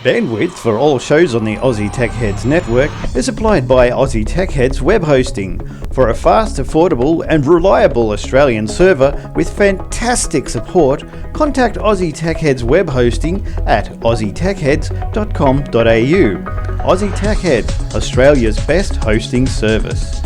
Bandwidth for all shows on the Aussie Tech Heads network is supplied by Aussie Tech Heads web hosting. For a fast, affordable and reliable Australian server with fantastic support, contact Aussie Tech Heads web hosting at aussietechheads.com.au. Aussie Tech Heads, Australia's best hosting service.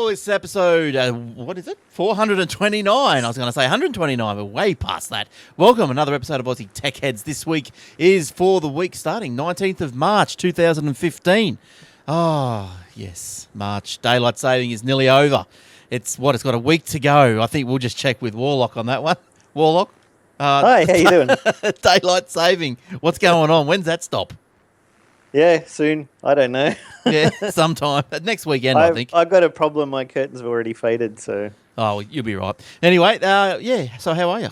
This episode, what is it? 429. I was going to say 129, but way past that. Welcome. Another episode of Aussie Tech Heads. This week is for the week starting 19th of March 2015. Oh, yes, March. Daylight saving is nearly over. It's got a week to go. I think we'll just check with Warlock on that one. Warlock? Hi, how you doing? Daylight saving. What's going on? When's that stop? Yeah, soon. I don't know. Yeah, sometime. Next weekend, I think. I've got a problem. My curtains have already faded, so... Oh, you'll be right. Anyway, yeah, so how are you?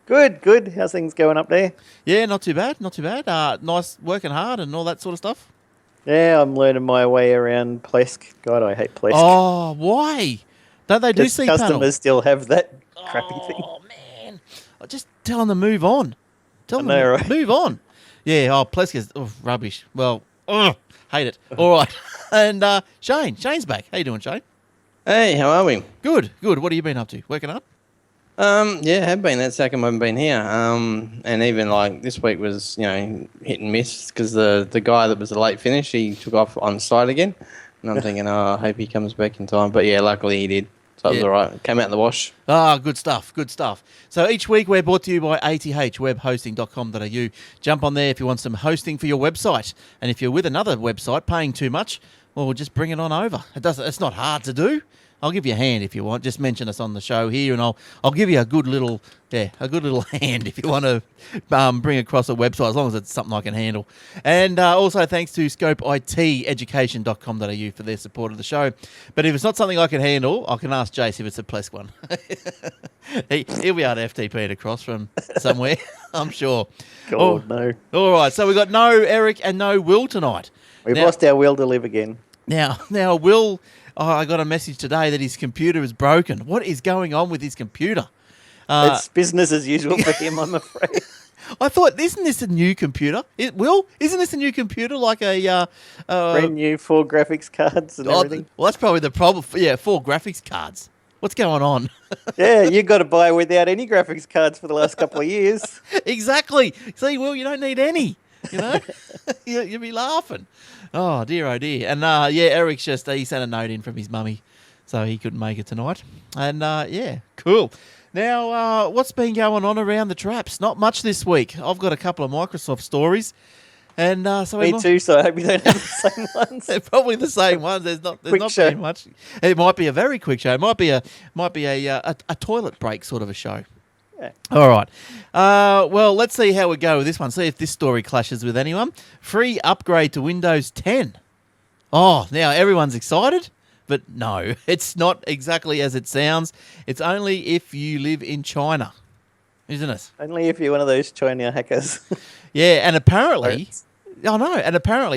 Good. How's things going up there? Yeah, not too bad. Nice, working hard and all that sort of stuff. Yeah, I'm learning my way around Plesk. God, I hate Plesk. Oh, why? Don't they do cPanel? Customers still have that crappy thing. Oh, man. Just tell them to move on. Right? Move on. Yeah, Plesk is rubbish. Well, hate it. All right. And Shane's back. How you doing, Shane? Hey, how are we? Good. What have you been up to? Working hard? Yeah, have been. That second one been here. And even like this week was, hit and miss because the guy that was a late finish, he took off on site again. And I'm thinking, I hope he comes back in time. But yeah, luckily he did. So it was all right. Came out in the wash. Good stuff. So each week we're brought to you by athwebhosting.com.au. Jump on there if you want some hosting for your website. And if you're with another website paying too much, well, we'll just bring it on over. It's not hard to do. I'll give you a hand if you want. Just mention us on the show here, and I'll give you a good little hand if you want to bring across a website, as long as it's something I can handle. And also thanks to scopeiteducation.com.au for their support of the show. But if it's not something I can handle, I can ask Jace if it's a Plesk one. He'll be able to FTP it across from somewhere, I'm sure. God, no. All right, so we've got no Eric and no Will tonight. We've lost our will to live again. Now Will... I got a message today that his computer is broken. What is going on with his computer? It's business as usual for him, I'm afraid. I thought, isn't this a new computer? Isn't this a new computer like a... brand new 4 graphics cards and everything? Well, that's probably the problem. 4 graphics cards. What's going on? Yeah, you got to buy without any graphics cards for the last couple of years. Exactly. See, Will, you don't need any. You'll be laughing. Oh, dear. And, Eric's he sent a note in from his mummy, so he couldn't make it tonight. And, cool. Now, what's been going on around the traps? Not much this week. I've got a couple of Microsoft stories. And Me too, so I hope you don't have the same ones. They're probably the same ones. There's not very much. It might be a very quick show. It might be a toilet break sort of a show. Yeah. All right. Well, let's see how we go with this one. See if this story clashes with anyone. Free upgrade to Windows 10. Oh, now everyone's excited, but no, it's not exactly as it sounds. It's only if you live in China, isn't it? Only if you're one of those China hackers. Yeah, and apparently,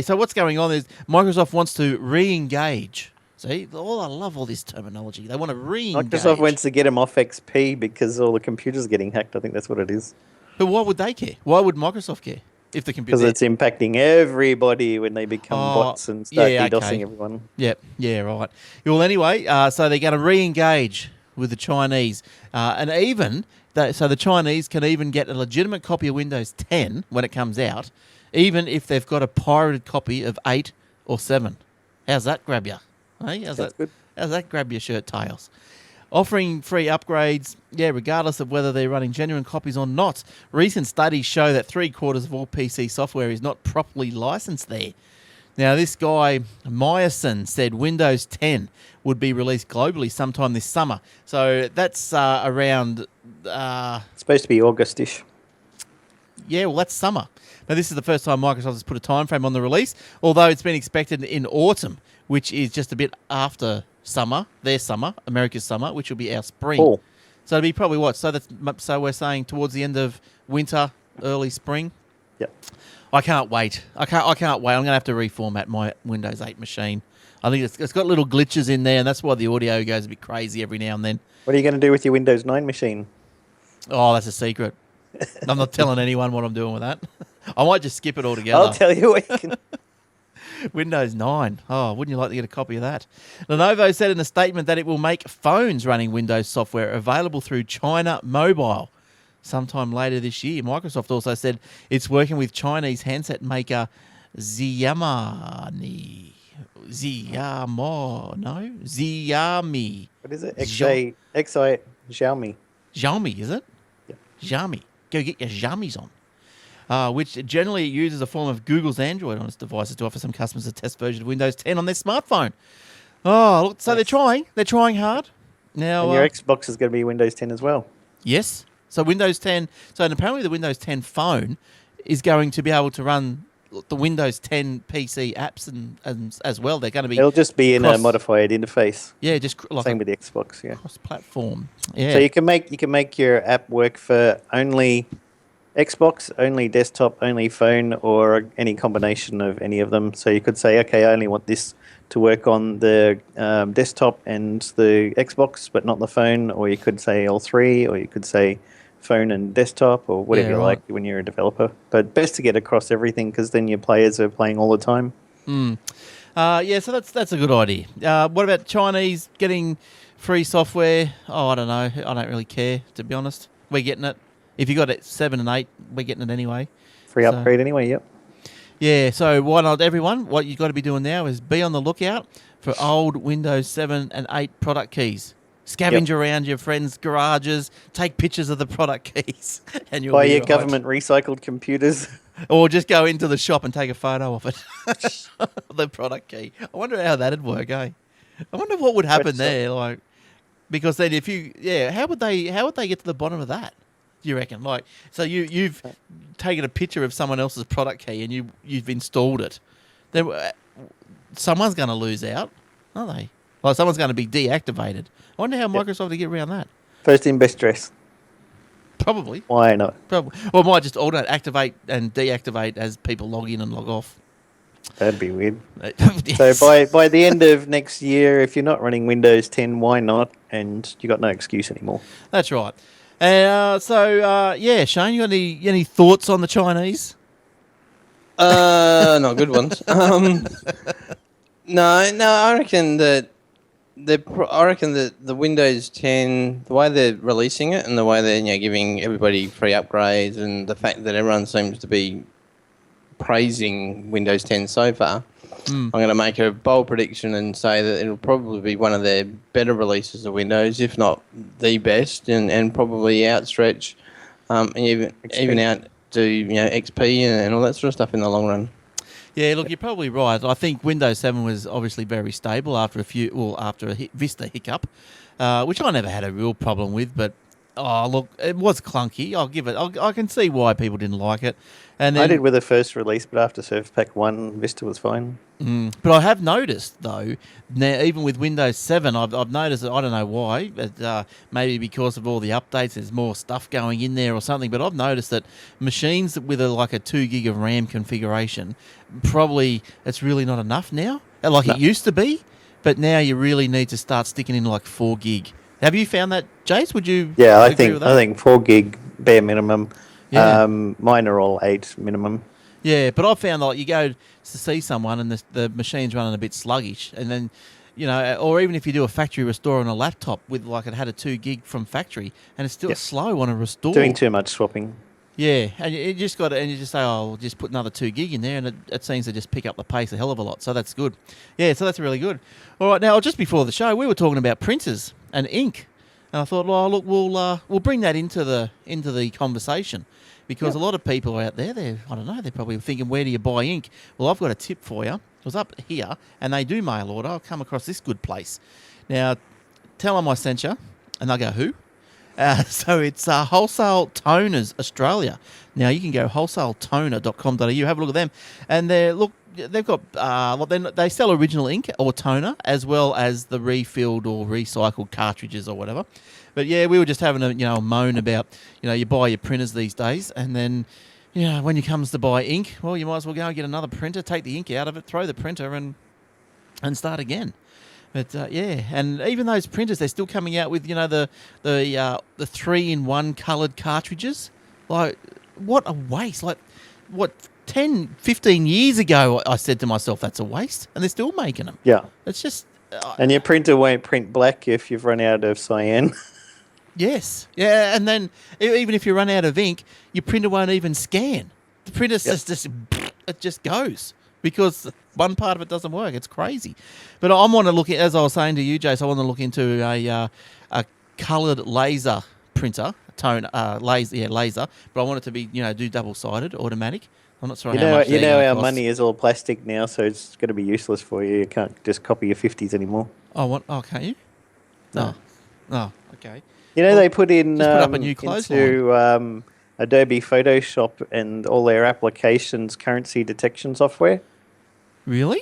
so what's going on is Microsoft wants to re-engage. See, I love all this terminology. They want to re-engage. Microsoft wants to get them off XP because all the computers are getting hacked. I think that's what it is. But why would they care? Why would Microsoft care if the computer? Because it's impacting everybody when they become bots and start DDoSing everyone. Yep. Yeah, right. Well, anyway, so they're going to re-engage with the Chinese. And even, so the Chinese can even get a legitimate copy of Windows 10 when it comes out, even if they've got a pirated copy of 8 or 7. How's that grab you? Hey, how's that grab your shirt tails? Offering free upgrades, regardless of whether they're running genuine copies or not. Recent studies show that 3/4 of all PC software is not properly licensed there. Now, this guy, Meyerson, said Windows 10 would be released globally sometime this summer. So that's around... it's supposed to be August-ish. Yeah, well, that's summer. Now, this is the first time Microsoft has put a time frame on the release, although it's been expected in autumn, which is just a bit after summer, their summer, America's summer, which will be our spring. Cool. So it'll be probably what? So we're saying towards the end of winter, early spring. Yep. I can't wait. I can't wait. I'm going to have to reformat my Windows 8 machine. I think it's got little glitches in there, and that's why the audio goes a bit crazy every now and then. What are you going to do with your Windows 9 machine? Oh, that's a secret. I'm not telling anyone what I'm doing with that. I might just skip it altogether. I'll tell you what you can... Windows 9. Oh, wouldn't you like to get a copy of that? Lenovo said in a statement that it will make phones running Windows software available through China Mobile sometime later this year. Microsoft also said it's working with Chinese handset maker Xiaomi. What is it? Xiaomi. Xiaomi, is it? Yeah. Xiaomi. Go get your Xiaomis on. Which generally uses a form of Google's Android on its devices to offer some customers a test version of Windows 10 on their smartphone. Oh, look, so they're trying. They're trying hard. Now, And your Xbox is going to be Windows 10 as well. Yes. So Windows 10. So apparently the Windows 10 phone is going to be able to run the Windows 10 PC apps and as well. They're going to be. It'll just be in a modified interface. Yeah, just like same with the Xbox. Yeah. Cross-platform. Yeah. So you can make your app work for only Xbox, only desktop, only phone, or any combination of any of them. So you could say, okay, I only want this to work on the desktop and the Xbox, but not the phone. Or you could say all three, or you could say phone and desktop, or whatever you like when you're a developer. But best to get across everything, because then your players are playing all the time. Yeah, so that's a good idea. What about Chinese getting free software? Oh, I don't know. I don't really care, to be honest. We're getting it. If you got it 7 and 8, we're getting it anyway. Free upgrade anyway, yep. Yeah, so why not, everyone? What you've got to be doing now is be on the lookout for old Windows 7 and 8 product keys. Scavenge around your friends' garages, take pictures of the product keys, and you'll buy be your right. government recycled computers. Or just go into the shop and take a photo of it. The product key. I wonder how that'd work, eh? I wonder what would happen there, like, because then how would they get to the bottom of that? Do you reckon? Like, so you've taken a picture of someone else's product key and you've installed it. Then someone's going to lose out, aren't they? Like, someone's going to be deactivated. I wonder how Microsoft would get around that. First in, best dress. Probably. Why not? Probably. Or it might just alternate, activate and deactivate as people log in and log off. That'd be weird. Yes. So by the end of next year, if you're not running Windows 10, why not? And you got no excuse anymore. That's right. Shane, you got any thoughts on the Chinese? Not good ones. No, I reckon that the Windows 10, the way they're releasing it and the way they're giving everybody free upgrades, and the fact that everyone seems to be praising Windows 10 so far, I'm going to make a bold prediction and say that it'll probably be one of their better releases of Windows, if not the best, and probably outstretch, and even out to XP and all that sort of stuff in the long run. Yeah, look, you're probably right. I think Windows 7 was obviously very stable after a Vista hiccup, which I never had a real problem with. But look, it was clunky. I'll give it. I can see why people didn't like it. And then, I did with the first release, but after Surf Pack 1, Vista was fine. But I have noticed, though, now even with Windows 7, I've noticed that, I don't know why, but maybe because of all the updates, there's more stuff going in there or something, but I've noticed that machines with a 2 gig of RAM configuration, probably it's really not enough now, it used to be, but now you really need to start sticking in 4 gig. Have you found that, Jace? Would you agree with that? I think 4 gig bare minimum. Yeah. Mine are all 8 minimum. Yeah, but I found you go to see someone and the machine's running a bit sluggish, and then, or even if you do a factory restore on a laptop with it had a 2 gig from factory, and it's still slow on a restore. Doing too much swapping. Yeah, and you just got to, and you just say, we'll just put another 2 gig in there, and it seems to just pick up the pace a hell of a lot. So that's good. Yeah, so that's really good. All right, now just before the show, we were talking about printers and ink, and I thought, well, look, we'll bring that into the conversation. Because a lot of people out there, they're probably thinking, where do you buy ink? Well, I've got a tip for you. It was up here, and they do mail order. I've come across this good place. Now, tell them I sent you, and they'll go, who? So it's Wholesale Toners Australia. Now you can go wholesaletoner.com.au. Have a look at them, and they've got they sell original ink or toner as well as the refilled or recycled cartridges or whatever. But yeah, we were just having a moan about you buy your printers these days, and then when it comes to buy ink, well, you might as well go and get another printer, take the ink out of it, throw the printer, and start again. But and even those printers, they're still coming out with the 3-in-1 coloured cartridges. Like, what a waste! Like, what 10, 15 years ago, I said to myself, that's a waste, and they're still making them. Yeah, it's just. And your printer won't print black if you've run out of cyan. Yes, yeah, and then even if you run out of ink, your printer won't even scan. The printer just goes. Because one part of it doesn't work. It's crazy. But I want to look at, as I was saying to you, Jace, I want to look into a coloured laser printer, laser. But I want it to be, do double-sided, automatic. I'm not sure how much. Our money is all plastic now, so it's going to be useless for you. You can't just copy your 50s anymore. Oh, can't you? No. Oh, okay. They put in just put up a new into Adobe Photoshop and all their applications currency detection software. Really?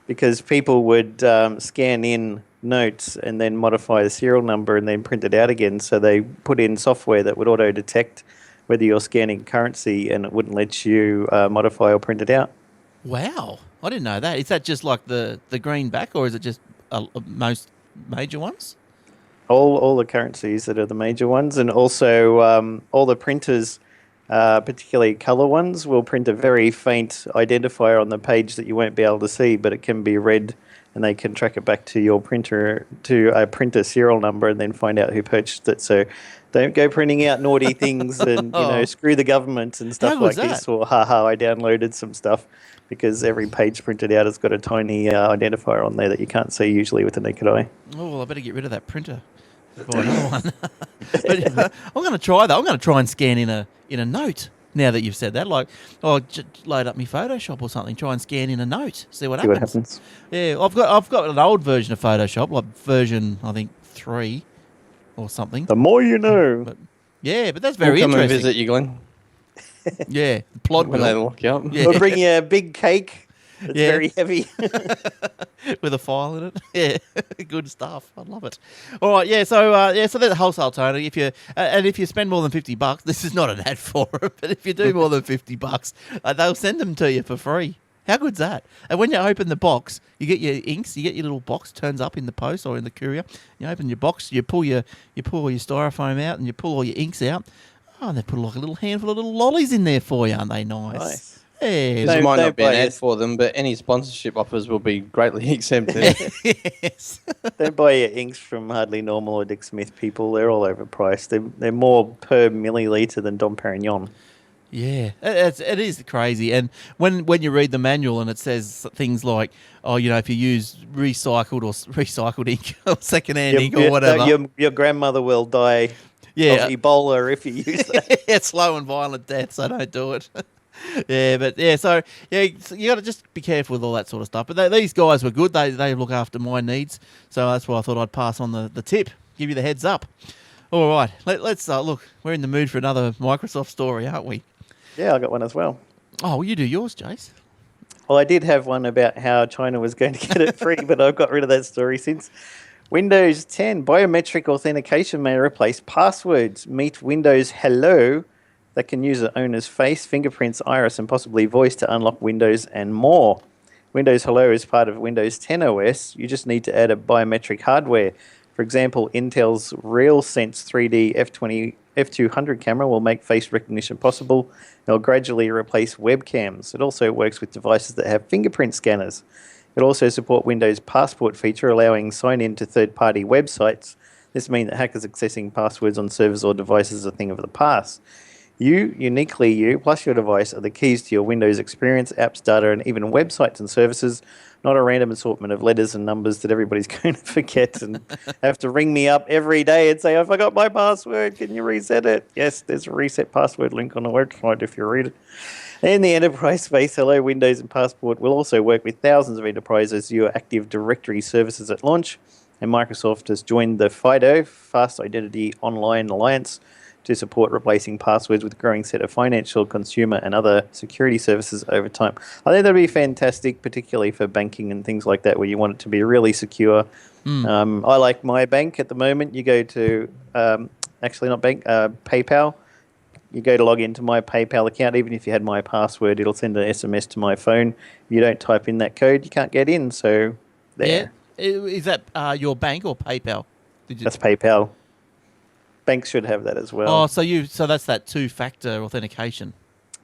Because people would scan in notes and then modify the serial number and then print it out again. So they put in software that would auto-detect whether you're scanning currency, and it wouldn't let you modify or print it out. Wow. I didn't know that. Is that just like the green back, or is it just most major ones? All the currencies that are the major ones, and also all the printers, particularly colour ones, will print a very faint identifier on the page that you won't be able to see, but it can be read, and they can track it back to your printer, to a printer serial number, and then find out who purchased it. So don't go printing out naughty things and screw the government and stuff like this, or I downloaded some stuff, because every page printed out has got a tiny identifier on there that you can't see usually with the naked eye. Oh, well, I better get rid of that printer. Buy another one. But I'm going to try that. I'm going to try and scan in a note. Now that you've said that, just load up my Photoshop or something. Try and scan in a note. See what happens. Yeah, I've got an old version of Photoshop, like version I think 3 or something. The more you know. But that's very We'll come interesting. and visit you, Glenn. Yeah, the plod when will. they lock you up. Yeah. We'll bring you a big cake. It's very heavy. With a file in it. Yeah, good stuff. I love it. All right, so there's a wholesale toner. If you spend more than $50, this is not an ad for it, but if you do more than $50, they'll send them to you for free. How good's that? And when you open the box, you get your inks. You get your little box, turns up in the post or in the courier. You open your box, you pull all your styrofoam out, and you pull all your inks out. Oh, and they put like a little handful of little lollies in there for you. Aren't they nice? Yeah, This might not be an ad for them, but any sponsorship offers will be greatly accepted. Yes. Don't buy your inks from Hardly Normal or Dick Smith, people. They're all overpriced. They're more per milliliter than Dom Perignon. Yeah, it is crazy. And when you read the manual and it says things like, if you use recycled ink or secondhand ink or whatever. Your grandmother will die of Ebola if you use that. It's slow and violent death, so don't do it. So you got to just be careful with all that sort of stuff. But these guys were good. They look after my needs, so that's why I thought I'd pass on the tip, give you the heads up. All right, let's look. We're in the mood for another Microsoft story, aren't we? Yeah, I got one as well. Oh, well, you do yours, Jace. Well, I did have one about how China was going to get it free, but I've got rid of that story since. Windows 10 biometric authentication may replace passwords. Meet Windows Hello that can use the owner's face, fingerprints, iris, and possibly voice to unlock Windows and more. Windows Hello is part of Windows 10 OS. You just need to add a biometric hardware. For example, Intel's RealSense 3D F200 camera will make face recognition possible. It'll gradually replace webcams. It also works with devices that have fingerprint scanners. It'll also support Windows Passport feature, allowing sign-in to third-party websites. This means that hackers accessing passwords on servers or devices are a thing of the past. Uniquely you, plus your device, are the keys to your Windows experience, apps, data, and even websites and services, not a random assortment of letters and numbers that everybody's going to forget and have to ring me up every day and say, I forgot my password, can you reset it? Yes, there's a reset password link on the website if you read it. In the enterprise space, Hello Windows and Passport will also work with thousands of enterprises, your Active Directory services at launch, and Microsoft has joined the FIDO, Fast Identity Online Alliance, to support replacing passwords with a growing set of financial, consumer, and other security services over time. I think that'd be fantastic, particularly for banking and things like that, where you want it to be really secure. I like my bank at the moment. You go to, actually not bank, PayPal. You go to log into my PayPal account. Even if you had my password, it'll send an SMS to my phone. If you don't type in that code, you can't get in. So there. Yeah. Is that your bank or PayPal? That's PayPal. Banks should have that as well. Oh, so that's that two-factor authentication.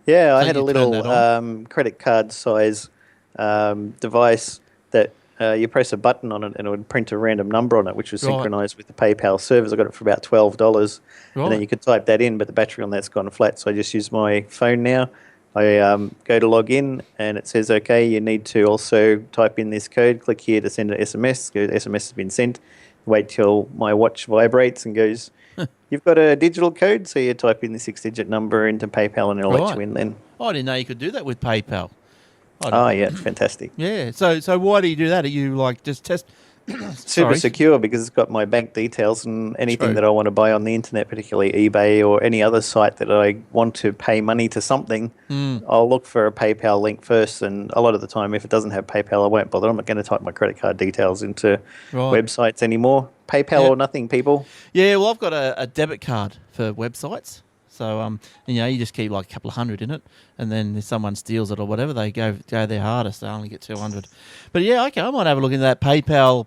Yeah, I So had a you turn that little credit card size device that you press a button on it and it would print a random number on it, which was Right. synchronized with the PayPal servers. I got it for about $12, and Right. then you could type that in, but the battery on that's gone flat, so I just use my phone now. I go to log in, and it says, okay, you need to also type in this code. Click here to send an SMS. The SMS has been sent. Wait till my watch vibrates and goes, you've got a digital code, so you type in the 6-digit number into PayPal and it'll let you in then. Oh, I didn't know you could do that with PayPal. Oh, yeah, it's fantastic. Yeah. So why do you do that? Are you like just test? Super Sorry. secure because it's got my bank details and anything True. that I want to buy on the internet, particularly eBay or any other site that I want to pay money to something, I'll look for a PayPal link first. And a lot of the time, if it doesn't have PayPal, I won't bother. I'm not going to type my credit card details into Right. websites anymore. PayPal Yeah. or nothing, people. Yeah. Well, I've got a debit card for websites. So you just keep like a couple of hundred in it, and then if someone steals it or whatever, they go their hardest. They only get 200. But yeah, okay, I might have a look into that PayPal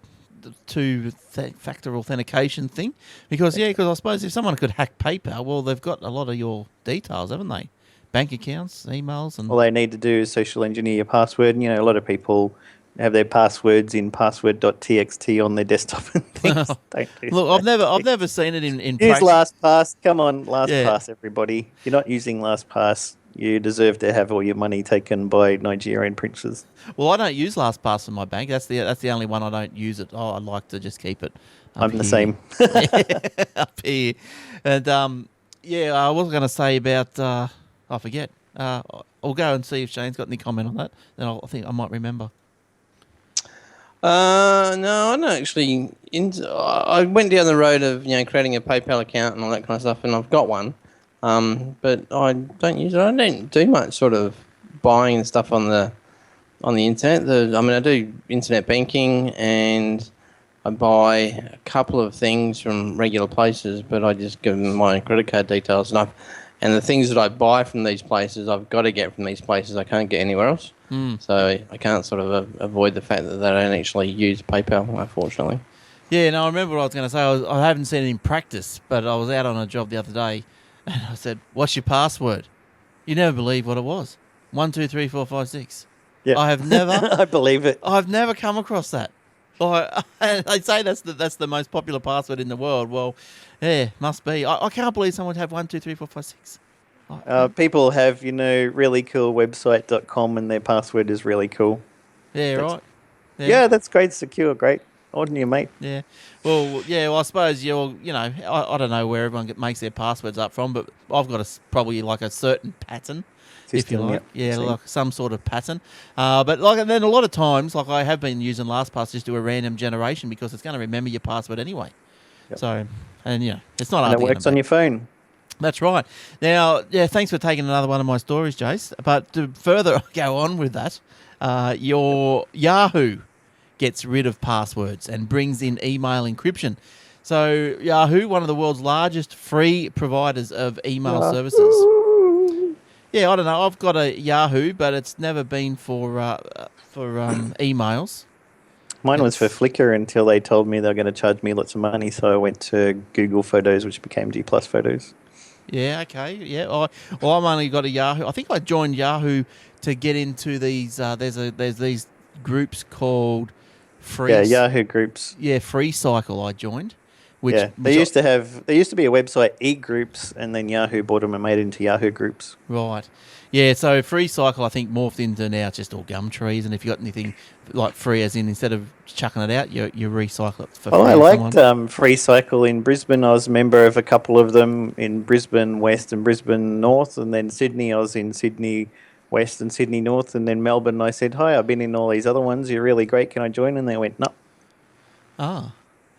two-factor authentication thing because I suppose if someone could hack PayPal, well, they've got a lot of your details, haven't they? Bank accounts, emails, and All they need to do is social engineer your password. And, a lot of people have their passwords in password.txt on their desktop and things. Don't do look, that. I've never seen it in Use practice. LastPass. Come on, Yeah. LastPass, everybody. If you're not using LastPass, you deserve to have all your money taken by Nigerian princes. Well, I don't use LastPass in my bank. That's the only one I don't use it. Oh, I like to just keep it. Up I'm the here. same. Up here, and I was going to say about I forget. I'll go and see if Shane's got any comment on that. Then I think I might remember. No, I don't actually. I went down the road of creating a PayPal account and all that kind of stuff, and I've got one. But I don't use it. I don't do much sort of buying and stuff on the internet. I do internet banking and I buy a couple of things from regular places, but I just give them my credit card details and the things that I buy from these places, I've got to get from these places. I can't get anywhere else. So I can't sort of avoid the fact that they don't actually use PayPal, unfortunately. Yeah, no, I remember what I was going to say. I haven't seen it in practice, but I was out on a job the other day, and I said, "What's your password?" You never believe what it was. 1, 2, 3, 4, 5, 6. Yeah. I have never. I believe it. I've never come across that. They say that's the most popular password in the world. Well, yeah, must be. I can't believe someone would have 1, 2, 3, 4, 5, 6. People have, really cool website.com and their password is really cool. Yeah, That's- right. Yeah, that's great, secure, great. On you, mate. Yeah. Well, I suppose I don't know where everyone makes their passwords up from, but I've got probably like a certain pattern, if you System, like. Yeah, Same. like some sort of pattern. But and then a lot of times, like I have been using LastPass just to do a random generation because it's going to remember your password anyway. Yep. So, it's not And hard it to get works them on back. your phone. That's right. Now, thanks for taking another one of my stories, Jace. But to further go on with that, your Yahoo gets rid of passwords and brings in email encryption. So Yahoo, one of the world's largest free providers of email services. Yeah, I don't know. I've got a Yahoo, but it's never been for emails. Mine was for Flickr until they told me they were going to charge me lots of money, so I went to Google Photos, which became G Plus Photos. Yeah, okay. Yeah. I've only got a Yahoo. I think I joined Yahoo to get into these. There's these groups called Free. Yeah, Yahoo groups. Yeah, Free Cycle. I joined. There used to be a website, e-groups, and then Yahoo bought them and made it into Yahoo groups. Right. Yeah, so Free Cycle I think morphed into now it's just all gum trees, and if you got anything like free, as in instead of chucking it out, you recycle it for free. Oh, I or someone. liked Free Cycle in Brisbane. I was a member of a couple of them in Brisbane West and Brisbane North, and then Sydney. I was in Sydney West and Sydney North, and then Melbourne. I said, "Hi, I've been in all these other ones. You're really great. Can I join?" And they went, "No." Ah.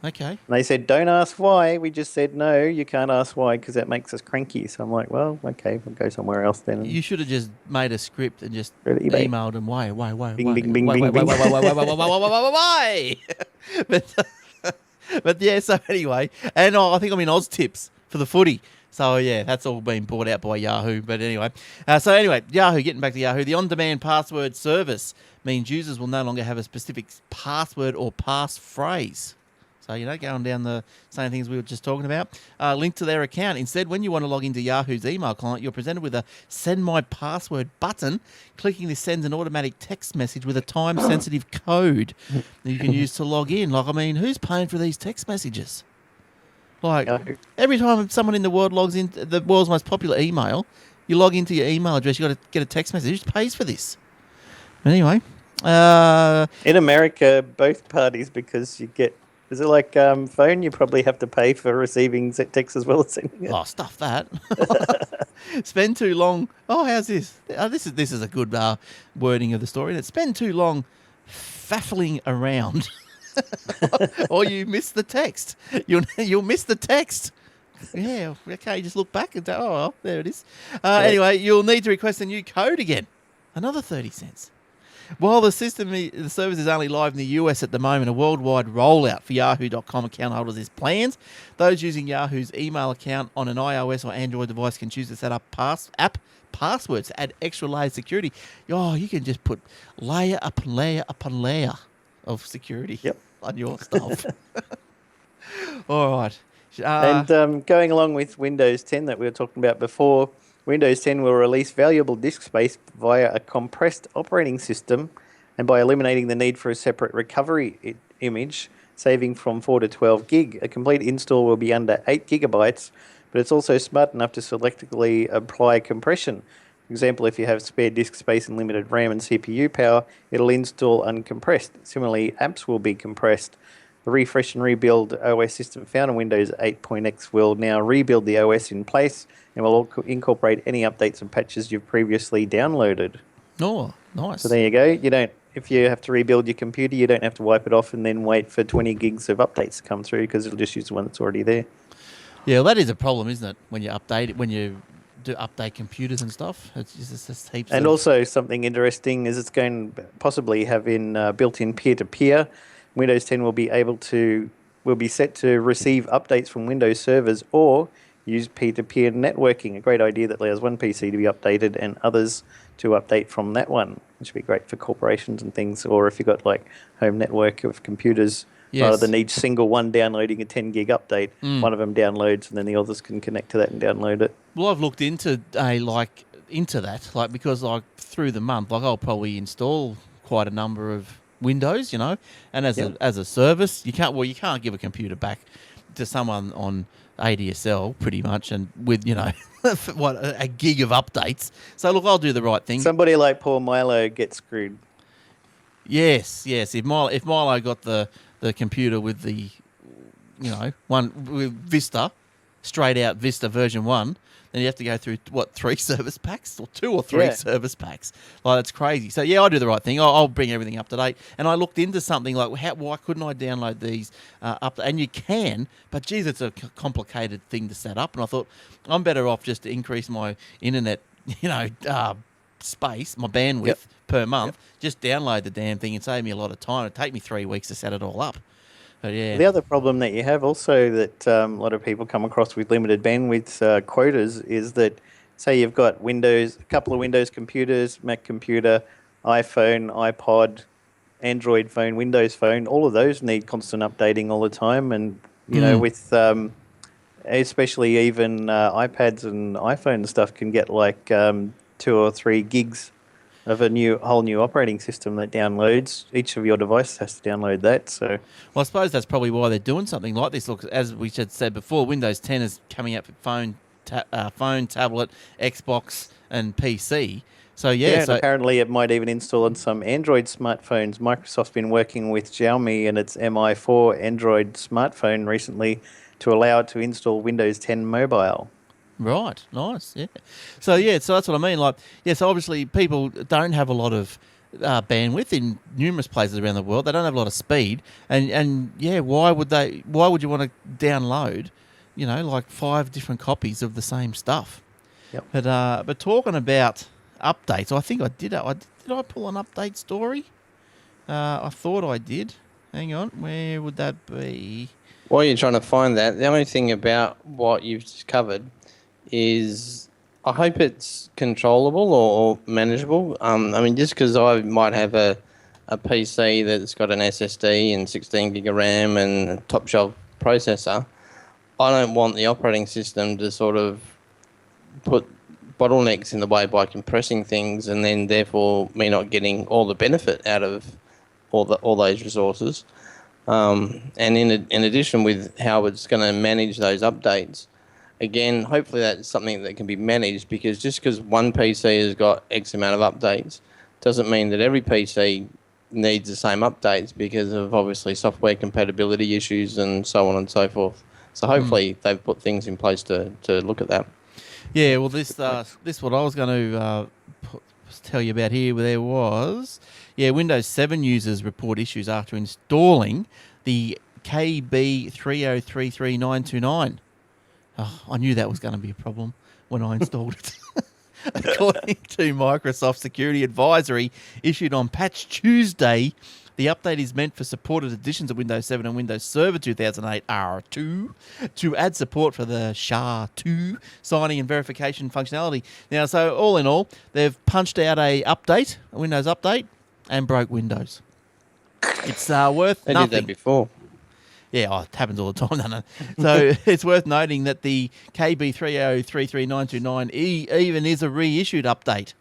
Okay. And they said, don't ask why. We just said, no, you can't ask why because that makes us cranky. So I'm like, well, okay, we'll go somewhere else then. You should have just made a script and just Go to eBay. emailed them. Why? Bing, bing, bing, bing, bing. Why? But yeah. So anyway, and I think I'm in Oz Tips for the footy. So yeah, that's all been bought out by Yahoo. But anyway, Yahoo. Getting back to Yahoo, the on-demand password service means users will no longer have a specific password or passphrase. So, going down the same things we were just talking about, link to their account. Instead, when you want to log into Yahoo's email client, you're presented with a Send My Password button. Clicking this sends an automatic text message with a time-sensitive code that you can use to log in. Who's paying for these text messages? Every time someone in the world logs into the world's most popular email, you log into your email address, you got to get a text message. Who pays for this? Anyway. In America, both parties, because you get... Is it like phone? You probably have to pay for receiving text as well as sending it. Oh, stuff that. Spend too long. Oh, how's this? This is a good wording of the story. Spend too long faffling around, or you miss the text. You'll miss the text. Yeah. Okay. Just look back and oh, well, there it is. Anyway, you'll need to request a new code again. Another 30 cents. While the service is only live in the US at the moment, a worldwide rollout for Yahoo.com account holders is planned. Those using Yahoo's email account on an iOS or Android device can choose to set up app passwords to add extra layer of security. Oh, you can just put layer upon layer upon layer of security on your stuff. All right. And going along with Windows 10 that we were talking about before, Windows 10 will release valuable disk space via a compressed operating system and by eliminating the need for a separate recovery image, saving from 4 to 12 gig. A complete install will be under 8 gigabytes, but it's also smart enough to selectively apply compression. For example, if you have spare disk space and limited RAM and CPU power, it'll install uncompressed. Similarly, apps will be compressed. The refresh and rebuild OS system found in Windows 8.x will now rebuild the OS in place and will incorporate any updates and patches you've previously downloaded. Oh, nice. So there you go. If you have to rebuild your computer, you don't have to wipe it off and then wait for 20 gigs of updates to come through because it'll just use the one that's already there. Yeah, well, that is a problem, isn't it? When you do update computers and stuff, it's just heaps. And also something interesting is it's going to possibly have built-in peer-to-peer. Windows 10 will be set to receive updates from Windows servers or use peer-to-peer networking, a great idea that allows one PC to be updated and others to update from that one, which would be great for corporations and things, or if you've got like home network of computers, rather than each single one downloading a 10 gig update, one of them downloads and then the others can connect to that and download it. Well, I've looked into that, because through the month, I'll probably install quite a number of Windows, and as a service, you can't give a computer back to someone on ADSL pretty much, and with a gig of updates. So look, I'll do the right thing. Somebody like poor Milo gets screwed. Yes. If Milo got the computer with the one with Vista, straight out Vista version 1, then you have to go through 3 service packs or 2 or 3 service packs. That's crazy. So I'll do the right thing. I'll bring everything up to date. And I looked into something like why couldn't I download these up? And you can, but geez, it's a complicated thing to set up. And I thought I'm better off just to increase my internet, space, my bandwidth per month. Just download the damn thing and save me a lot of time. It'd take me 3 weeks to set it all up. But yeah. The other problem that you have also that a lot of people come across with limited bandwidth quotas is that, say you've got a couple of Windows computers, Mac computer, iPhone, iPod, Android phone, Windows phone, all of those need constant updating all the time. And, with especially even iPads and iPhone and stuff can get like 2 or 3 gigs of a whole new operating system that downloads. Each of your devices has to download that. So, well, I suppose that's probably why they're doing something like this. Look, as we had said before, Windows 10 is coming out for phone, tablet, Xbox, and PC. So and apparently it might even install on some Android smartphones. Microsoft's been working with Xiaomi and its Mi4 Android smartphone recently to allow it to install Windows 10 Mobile. Right, nice, yeah. So that's what I mean. So obviously people don't have a lot of bandwidth in numerous places around the world. They don't have a lot of speed, and yeah, why would you want to download, like 5 different copies of the same stuff? Yep. But talking about updates, I think I did. Did I pull an update story? I thought I did. Hang on, where would that be? While you're trying to find that, the only thing about what you've covered is I hope it's controllable or manageable. I mean, just because I might have a PC that's got an SSD and 16 gig of RAM and a top shelf processor, I don't want the operating system to sort of put bottlenecks in the way by compressing things and then therefore me not getting all the benefit out of all those resources. And in addition with how it's going to manage those updates, again, hopefully that's something that can be managed, because just because one PC has got X amount of updates doesn't mean that every PC needs the same updates, because of obviously software compatibility issues and so on and so forth. So hopefully they've put things in place to look at that. Yeah, well, this what I was going to tell you about here. There was, Windows 7 users report issues after installing the KB3033929. Oh, I knew that was going to be a problem when I installed it. According to Microsoft Security Advisory issued on Patch Tuesday, the update is meant for supported editions of Windows 7 and Windows Server 2008 R2 to add support for the SHA-2 signing and verification functionality. Now, so all in all, they've punched out a Windows update, and broke Windows. It's worth they nothing. did that before. Yeah, it happens all the time, doesn't it? So it's worth noting that the KB3033929 even is a reissued update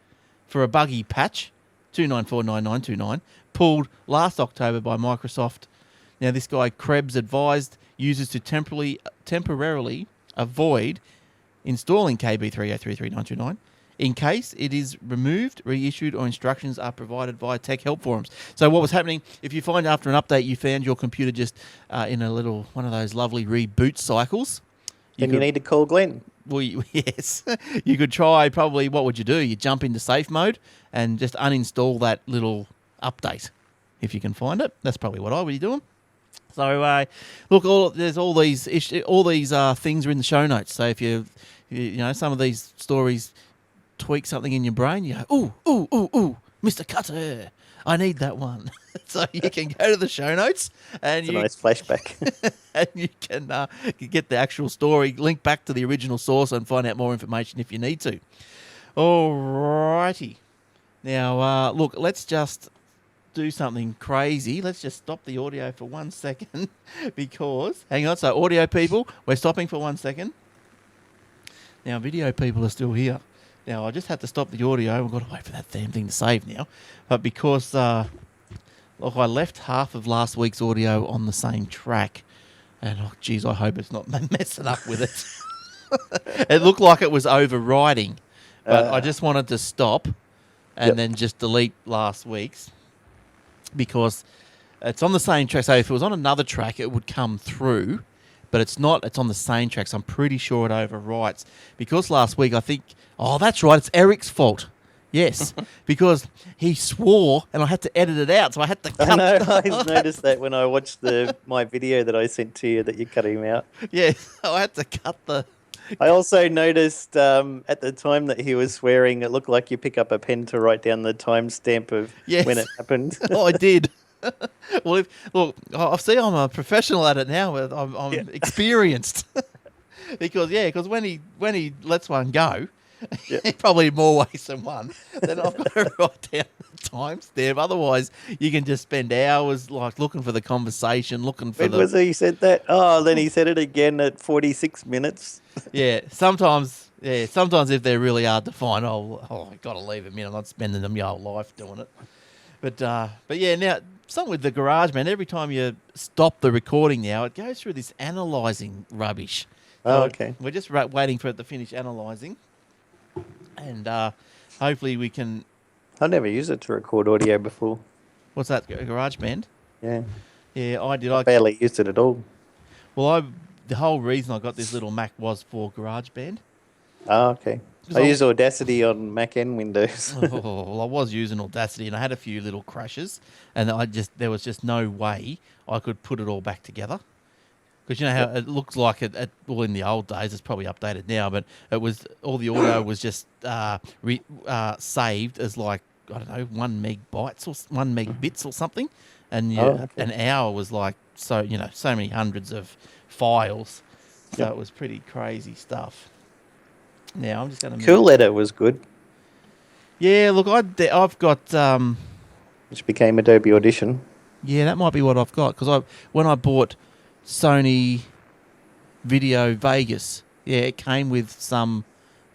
for a buggy patch, 2949929, pulled last October by Microsoft. Now, this guy Krebs advised users to temporarily avoid installing KB3033929 in case it is removed, reissued, or instructions are provided via tech help forums. So what was happening, if you find after an update you found your computer just in a little, one of those lovely reboot cycles. You need to call Glenn. Well, yes. You could try probably, what would you do? You jump into safe mode and just uninstall that little update if you can find it. That's probably what I would be doing. So, look, there's all these things are in the show notes. So if you some of these stories tweak something in your brain, you go, ooh, Mr. Cutter, I need that one. So you can go to the show notes and it's a nice flashback. and you can get the actual story, link back to the original source and find out more information if you need to. Alrighty. Now, look, let's just do something crazy. Let's just stop the audio for 1 second because, hang on, so audio people, we're stopping for 1 second. Now, video people are still here. Now, I just had to stop the audio. We've got to wait for that damn thing to save now. But because, look, I left half of last week's audio on the same track. And, oh, geez, I hope it's not messing up with it. It looked like it was overriding. But I just wanted to stop and then just delete last week's because it's on the same track. So if it was on another track, it would come through. But it's not. It's on the same track, so I'm pretty sure it overwrites. Because last week I think, oh, that's right, it's Eric's fault. Yes, because he swore and I had to edit it out, so I had to cut. I know, I noticed that when I watched my video that I sent to you that you cut him out. Yeah, so I had to cut the... I also noticed at the time that he was swearing, it looked like you pick up a pen to write down the timestamp of when it happened. Oh, I did. Well, look, I see I'm a professional at it now. I'm experienced. because when he lets one go, probably more ways than one, then I've got to write down the timestamp. Otherwise, you can just spend hours like looking for the conversation, looking for when was he said that? Oh, then he said it again at 46 minutes. Yeah, sometimes if they're really hard to find, I've got to leave them in. I'm not spending them your whole life doing it. But yeah, now, something with the GarageBand, every time you stop the recording now, it goes through this analysing rubbish. So okay. We're just waiting for it to finish analysing. And hopefully we can... I've never used it to record audio before. What's that, GarageBand? Yeah. Yeah, I did. I barely used it at all. Well, the whole reason I got this little Mac was for GarageBand. Oh, okay. I use Audacity on Mac and Windows. Oh, well, I was using Audacity and I had a few little crashes, and there was just no way I could put it all back together. Because you know how it looks like well, in the old days, it's probably updated now, but it was all the audio was just saved as like, I don't know, 1 megabytes or 1 megabits or something, and an hour was like so many hundreds of files. So it was pretty crazy stuff. Now I'm just going to Cool Letter was good, yeah. Look, I've got which became Adobe Audition. yeah, that might be what I've got because when I bought Sony Video Vegas, yeah, it came with some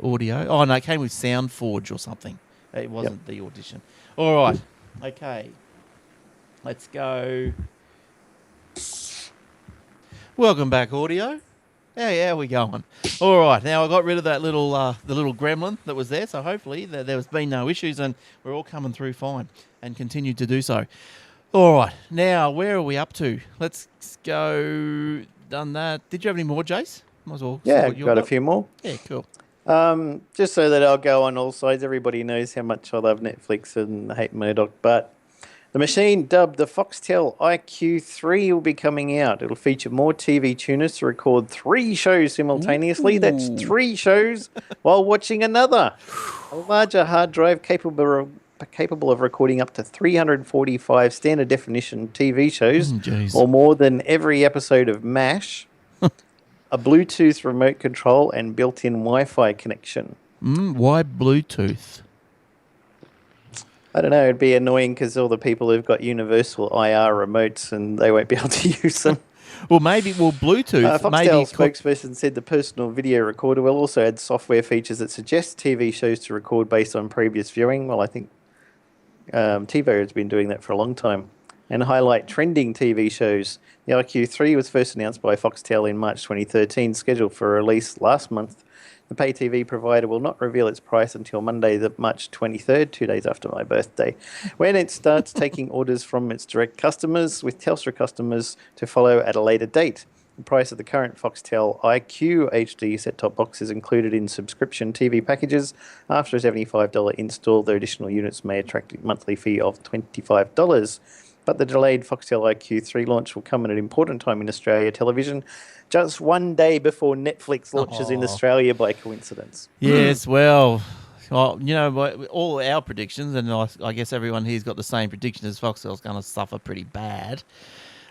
audio. Oh no, it came with SoundForge or something. It wasn't the Audition. All right, okay, let's go. Welcome back, audio. How we going? All right, now I got rid of that little the little gremlin that was there, so hopefully there's been no issues and we're all coming through fine and continue to do so. All right, now where are we up to? Let's go. Done that. Did you have any more, Jace? Might as well. Yeah, got a few more. Yeah, cool. Just so that I'll go on all sides. Everybody knows how much I love Netflix and hate Murdoch, but the machine dubbed the Foxtel IQ3 will be coming out. It'll feature more TV tuners to record 3 shows simultaneously. Ooh. That's 3 shows while watching another. A larger hard drive capable of recording up to 345 standard definition TV shows, or more than every episode of MASH. A Bluetooth remote control and built-in Wi-Fi connection. Why Bluetooth? I don't know. It'd be annoying because all the people who've got universal IR remotes and they won't be able to use them. Well, Bluetooth. Foxtel spokesperson said the personal video recorder will also add software features that suggest TV shows to record based on previous viewing. Well, I think TiVo has been doing that for a long time. And highlight trending TV shows. The IQ3 was first announced by Foxtel in March 2013, scheduled for release last month. The pay TV provider will not reveal its price until Monday, March 23rd, 2 days after my birthday, when it starts taking orders from its direct customers, with Telstra customers to follow at a later date. The price of the current Foxtel IQ HD set-top box is included in subscription TV packages. After a $75 install, the additional units may attract a monthly fee of $25. But the delayed Foxtel IQ3 launch will come at an important time in Australia television, just 1 day before Netflix launches in Australia by coincidence. Yes, well, all our predictions, and I guess everyone here's got the same prediction as Foxtel's going to suffer pretty bad.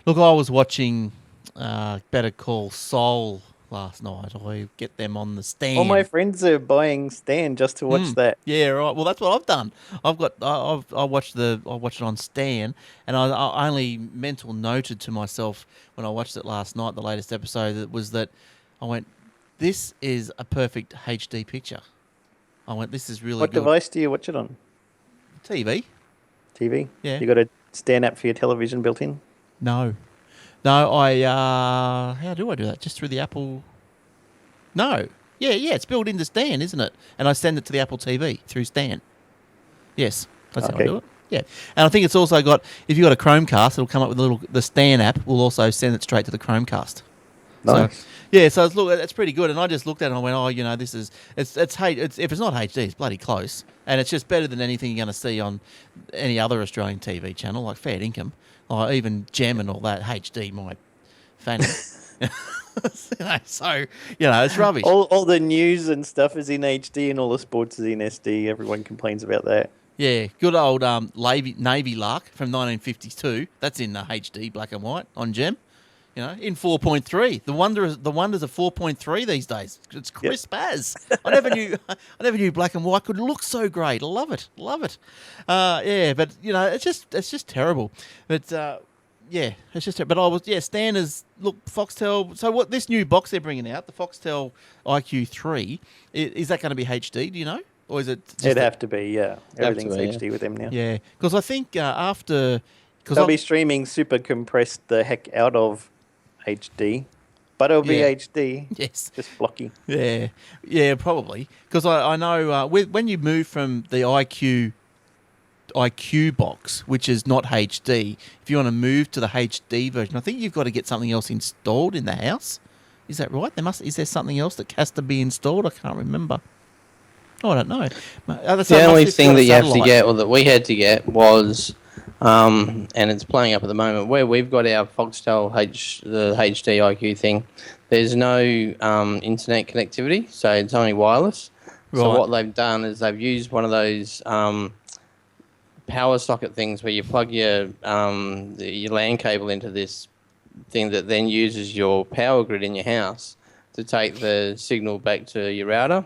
Look, I was watching Better Call Saul last night. I get them on the Stan. All my friends are buying Stan just to watch that. Yeah, right. Well, that's what I've done. I watched it on Stan, and I only mental noted to myself when I watched it last night, the latest episode, that I went, this is a perfect HD picture. I went, this is really good. What device do you watch it on? TV. TV? Yeah. You got a Stan app for your television built in? No, how do I do that? Just through the Apple? No. Yeah, it's built into Stan, isn't it? And I send it to the Apple TV through Stan. Yes, that's how I do it. Yeah. And I think it's also got, if you've got a Chromecast, it'll come up with the Stan app will also send it straight to the Chromecast. Nice. So it's pretty good. And I just looked at it and I went, this is, if it's not HD, it's bloody close. And it's just better than anything you're going to see on any other Australian TV channel, like Fair Income. Or even Gem and all that, HD, my fanny. So, it's rubbish. All the news and stuff is in HD and all the sports is in SD. Everyone complains about that. Yeah, good old Navy Lark from 1952. That's in HD, black and white, on Gem. In 4.3. The wonders of 4.3 these days. It's crisp as. I never knew black and white could look so great. I love it. But it's just terrible. But it's just. But Stan is Foxtel. So what this new box they're bringing out, the Foxtel IQ3, is that going to be HD? Do you know, or is it? It'd have to be. Yeah, everything's HD with them now. Yeah, because I think after. They'll be streaming super compressed the heck out of HD, but it'll be HD. Yes. Just blocky. Yeah, probably. Because I know when you move from the IQ box, which is not HD, if you want to move to the HD version, I think you've got to get something else installed in the house. Is that right? Is there something else that has to be installed? I can't remember. Oh, I don't know. The only thing that you have to get, or that we had to get, was, and it's playing up at the moment, where we've got our Foxtel the HD IQ thing. There's no internet connectivity, so it's only wireless. Right. So what they've done is they've used one of those power socket things where you plug your LAN cable into this thing that then uses your power grid in your house to take the signal back to your router.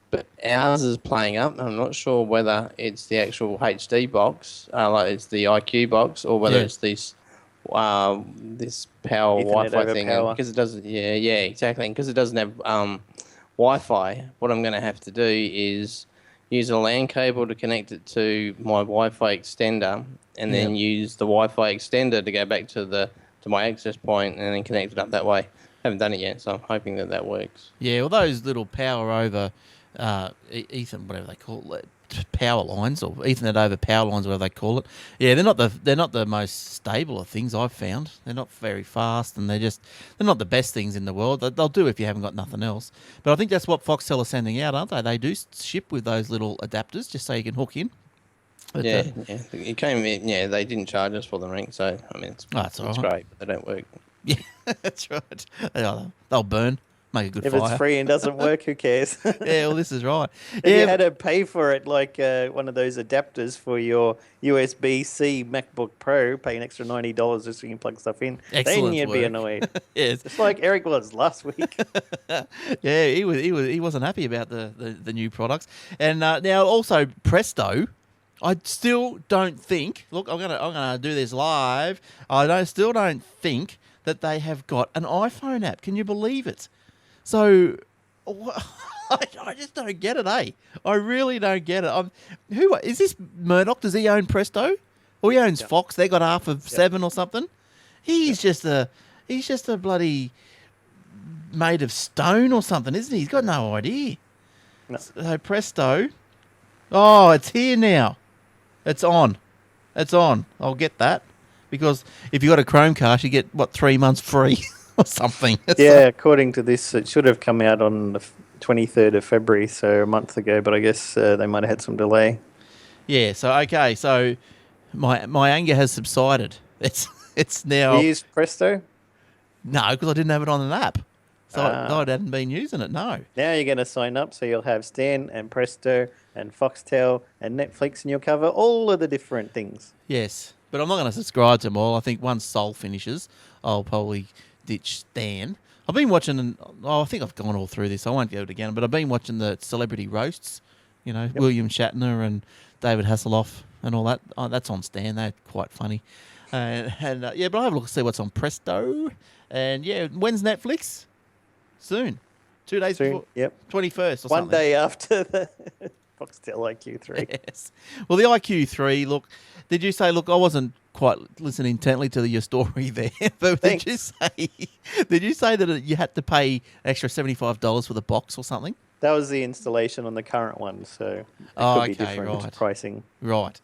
But ours is playing up. I'm not sure whether it's the actual HD box, like it's the IQ box, or whether it's this power Ethernet Wi-Fi over thing. power. Because it doesn't, exactly. And because it doesn't have Wi-Fi, what I'm going to have to do is use a LAN cable to connect it to my Wi-Fi extender, and then use the Wi-Fi extender to go back to my access point, and then connect it up that way. Haven't done it yet, so I'm hoping that works. Yeah, well, those little power over Ethernet, whatever they call it, power lines, or Ethernet over power lines, whatever they call it. Yeah, they're not the most stable of things I've found. They're not very fast, and they're not the best things in the world. They'll do if you haven't got nothing else. But I think that's what Foxtel are sending out, aren't they? They do ship with those little adapters just so you can hook in. But, It came in. Yeah, they didn't charge us for them, right? So I mean, it's great, but they don't work. Yeah, that's right. They'll burn. Make a good If fire. it's free and doesn't work, who cares? Yeah, well, this is right. If you had to pay for it, like one of those adapters for your USB-C MacBook Pro, pay an extra $90 just so you can plug stuff in, then you'd be annoyed. Yes. It's like Eric was last week. Yeah, he wasn't happy about the new products. And now also Presto, I still don't think. Look, I'm gonna do this live. Still don't think that they have got an iPhone app. Can you believe it? So, I just don't get it, eh? I really don't get it. Who is this Murdoch? Does he own Presto? Or he owns Fox? They got half of 7 or something. He's just a bloody made of stone or something, isn't he? He's got no idea. No. So Presto. Oh, it's here now. It's on. I'll get that. Because if you got a Chromecast, you get, 3 months free or something. Yeah, according to this, it should have come out on the 23rd of February, so a month ago, but I guess they might have had some delay. Yeah, so, okay, so my anger has subsided. It's now... You used Presto? No, because I didn't have it on an app. So I hadn't been using it, no. Now you're going to sign up, so you'll have Stan and Presto and Foxtel and Netflix, and you'll cover all of the different things. Yes, but I'm not going to subscribe to them all. I think once Soul finishes, I'll probably ditch Stan. I've been watching, I think I've gone all through this. I won't go it again, but I've been watching the celebrity roasts, William Shatner and David Hasselhoff and all that. Oh, that's on Stan. They're quite funny. But I'll have a look to see what's on Presto. And when's Netflix? Soon. 2 days before. Yep. 21st or something. One day after the Foxtel IQ3. Yes. Well, the IQ3, look, did you say, I wasn't quite listening intently to your story there, but did you say that you had to pay an extra $75 for the box or something? That was the installation on the current one, so it could be different pricing. Right.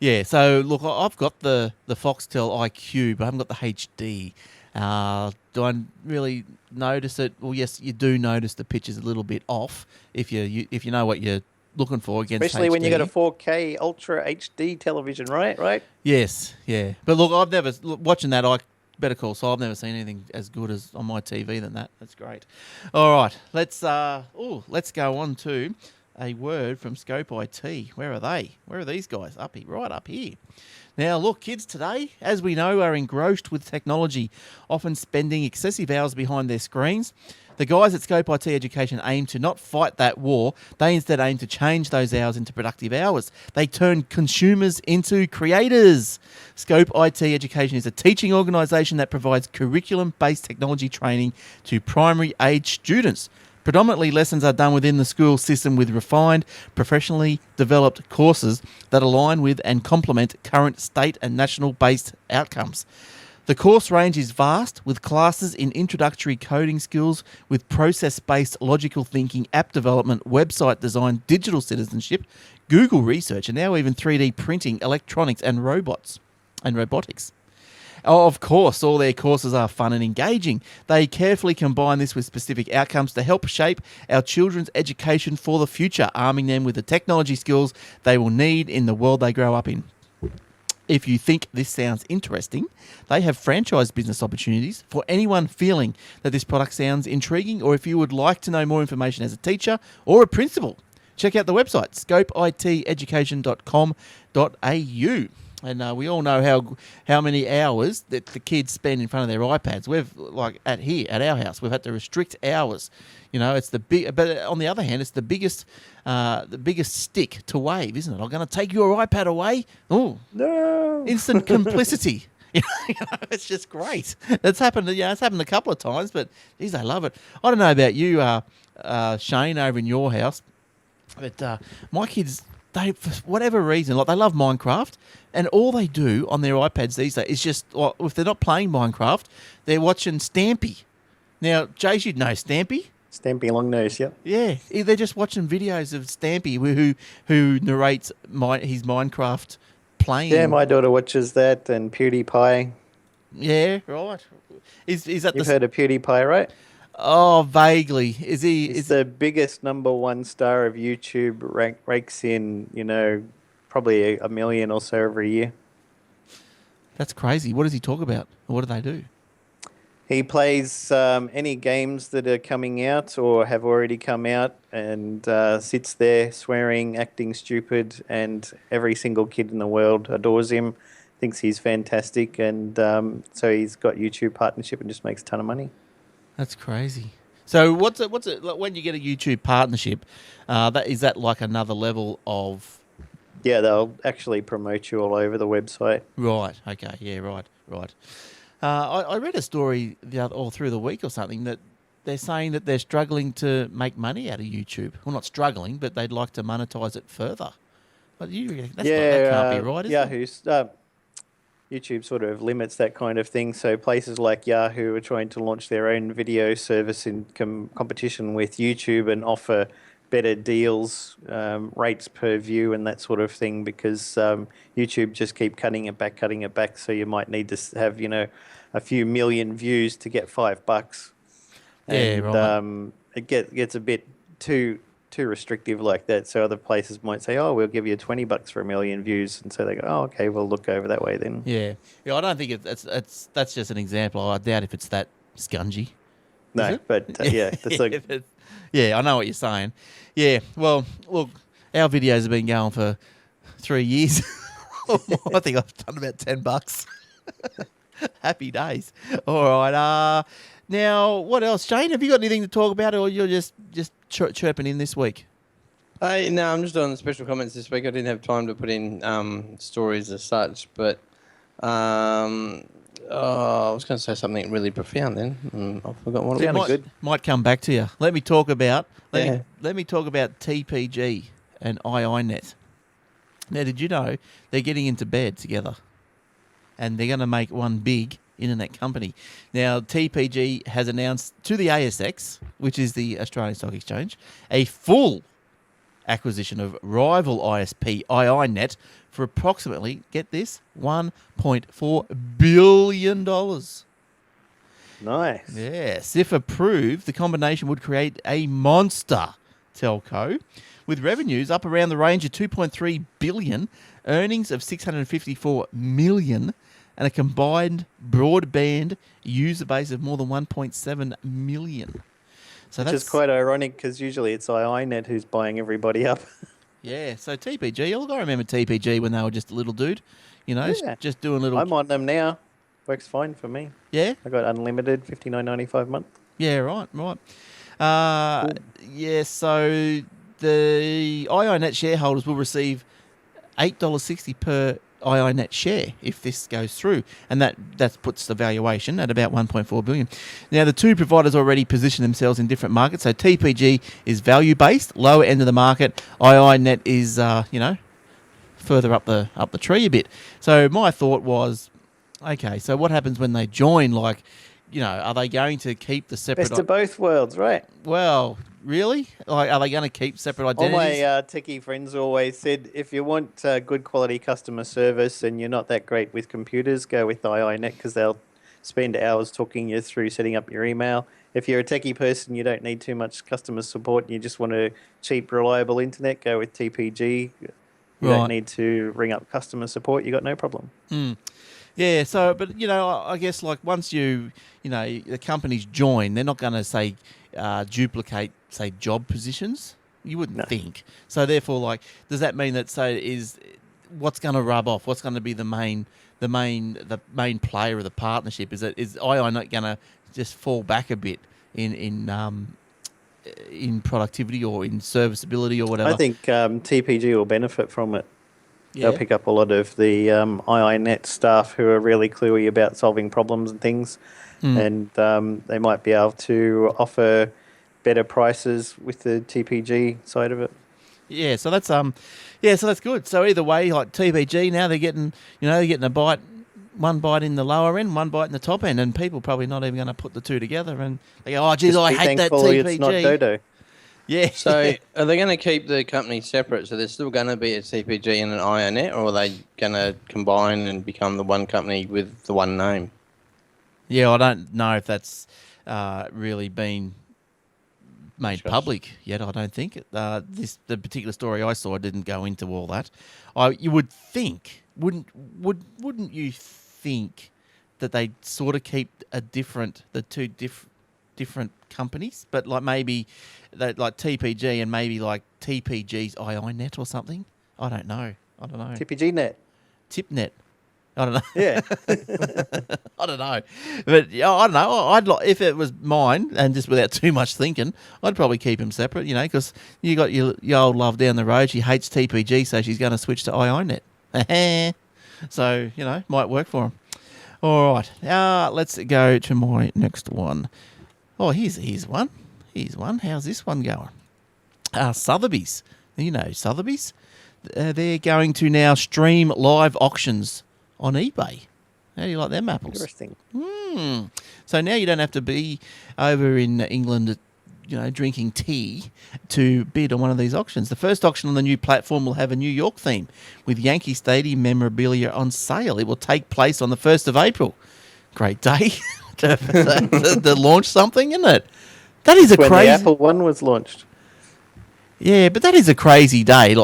Yeah, so look, I've got the Foxtel IQ, but I haven't got the HD. Do I really notice it? Well, yes, you do notice the picture's a little bit off if you know what you're looking for against Especially HD. when you got a 4K Ultra HD television, right? Yes, yeah. But look, I've never watching that. Better Call Saul. I've never seen anything as good as on my TV than that. That's great. All right, let's go on to a word from Scope IT. Where are they? Where are these guys? Right up here. Now, look, kids today, as we know, are engrossed with technology, often spending excessive hours behind their screens. The guys at Scope IT Education aim to not fight that war. They instead aim to change those hours into productive hours. They turn consumers into creators. Scope IT Education is a teaching organisation that provides curriculum-based technology training to primary-age students. Predominantly, lessons are done within the school system with refined, professionally developed courses that align with and complement current state and national-based outcomes. The course range is vast, with classes in introductory coding skills, with process-based logical thinking, app development, website design, digital citizenship, Google research, and now even 3D printing, electronics, and robotics. Oh, of course, all their courses are fun and engaging. They carefully combine this with specific outcomes to help shape our children's education for the future, arming them with the technology skills they will need in the world they grow up in. If you think this sounds interesting, they have franchise business opportunities for anyone feeling that this product sounds intriguing, or if you would like to know more information as a teacher or a principal, check out the website, scopeiteducation.com.au. And we all know how many hours that the kids spend in front of their iPads. We've, like at our house, we've had to restrict hours. You know, it's the big. But on the other hand, it's the biggest stick to wave, isn't it? I'm going to take your iPad away. Oh No. instant complicity. You know, it's just great. It's happened. Yeah, it's happened a couple of times, but geez, I love it. I don't know about you, Shane, over in your house, but my kids, they, for whatever reason, like they love Minecraft, and all they do on their iPads these days is just, like, if they're not playing Minecraft, they're watching Stampy. Now, Jace, you'd know Stampy. Stampy Longnose, yep. Yeah, they're just watching videos of Stampy, who narrates his Minecraft playing. Yeah, my daughter watches that, and PewDiePie. Yeah, right. Is that You've heard of PewDiePie, right? Oh, vaguely. Is he? He's Is the biggest #1 star of YouTube. Rakes in, probably a million or so every year. That's crazy. What does he talk about? What do they do? He plays any games that are coming out or have already come out, and sits there swearing, acting stupid, and every single kid in the world adores him, thinks he's fantastic, and so he's got YouTube partnership and just makes a ton of money. That's crazy. So what's it like when you get a YouTube partnership? Is that like another level of? Yeah, they'll actually promote you all over the website. Right. Okay. Yeah. Right. I read a story all through the week or something that they're saying that they're struggling to make money out of YouTube. Well, not struggling, but they'd like to monetize it further. But that can't be right, is it? Yahoo's YouTube sort of limits that kind of thing. So places like Yahoo are trying to launch their own video service in competition with YouTube and offer better deals, rates per view and that sort of thing, because YouTube just keep cutting it back. So you might need to have, a few million views to get $5. And right. It gets a bit too restrictive like that. So other places might say, "Oh, we'll give you $20 for a million views," and so they go, "Oh, okay, we'll look over that way then." Yeah. I don't think that's just an example. I doubt if it's that scungy. No, but that's like. Yeah, I know what you're saying. Yeah, well, look, our videos have been going for 3 years. I think I've done about $10. Happy days. All right. Now, what else, Shane? Have you got anything to talk about, or you're just chirping in this week? No, I'm just doing the special comments this week. I didn't have time to put in stories as such, but I was going to say something really profound then. I forgot what it was. Might come back to you. Let me talk about TPG and iiNet. Now, did you know they're getting into bed together, and they're going to make one big internet company? Now, TPG has announced to the ASX, which is the Australian Stock Exchange, a full acquisition of rival ISP iiNet for approximately, get this, $1.4 billion. Nice. Yes. If approved, the combination would create a monster telco with revenues up around the range of $2.3 billion, earnings of $654 million, and a combined broadband user base of more than 1.7 million. So Which is quite ironic, because usually it's iiNet who's buying everybody up. Yeah, so TPG, I remember TPG when they were just a little dude, just doing little... I'm on them now. Works fine for me. Yeah? I got unlimited, $59.95 a month. Yeah, right. Cool. Yeah, so the iiNet shareholders will receive $8.60 per iiNet share if this goes through, and that puts the valuation at about $1.4 billion. Now, the two providers already position themselves in different markets. So TPG is value based, lower end of the market. iiNet is further up the tree a bit. So my thought was, okay, so what happens when they join, like are they going to keep the separate? Best of both worlds, right? Well, really? Like, are they going to keep separate All my identities? techie friends always said, if you want good quality customer service and you're not that great with computers, go with iiNet because they'll spend hours talking you through setting up your email. If you're a techie person, you don't need too much customer support and you just want a cheap, reliable internet, go with TPG. You Right. don't need to ring up customer support. You got no problem. Yeah. So, but I guess like once the companies join, they're not going to say duplicate, say, job positions. You wouldn't think. So therefore, like, does that mean that what's going to rub off? What's going to be the main player of the partnership? Is iiNet going to just fall back a bit in productivity or in serviceability or whatever? I think TPG will benefit from it. Yeah. They'll pick up a lot of the iiNet staff who are really cluey about solving problems and things, and they might be able to offer better prices with the TPG side of it. Yeah, so that's good. So either way, like TPG now they're getting a bite, one bite in the lower end, one bite in the top end, and people probably not even going to put the two together, and they go, oh geez, Just I be hate that thankful TPG. it's not Dodo. Yeah. So are they going to keep the companies separate? So there's still going to be a TPG and an iiNet, or are they going to combine and become the one company with the one name? Yeah, I don't know if that's really been made public yet. I don't think the particular story I saw didn't go into all that. You would think, wouldn't you think that they sort of keep the two different companies, but like maybe that like TPG and maybe like TPG's iiNet or something. I don't know. TPG Net. TipNet. I don't know. Yeah. I don't know, but I don't know. If it was mine, and just without too much thinking, I'd probably keep them separate. Because you got your old love down the road. She hates TPG, so she's going to switch to iiNet. So might work for them. All right, let's go to my next one. Oh, here's one. How's this one going? Sotheby's. Sotheby's. They're going to now stream live auctions on eBay. How do you like them apples? Interesting. So now you don't have to be over in England, drinking tea to bid on one of these auctions. The first auction on the new platform will have a New York theme with Yankee Stadium memorabilia on sale. It will take place on the 1st of April. Great day to launch something, isn't it? That is when the Apple One was launched. Yeah, but that is a crazy day.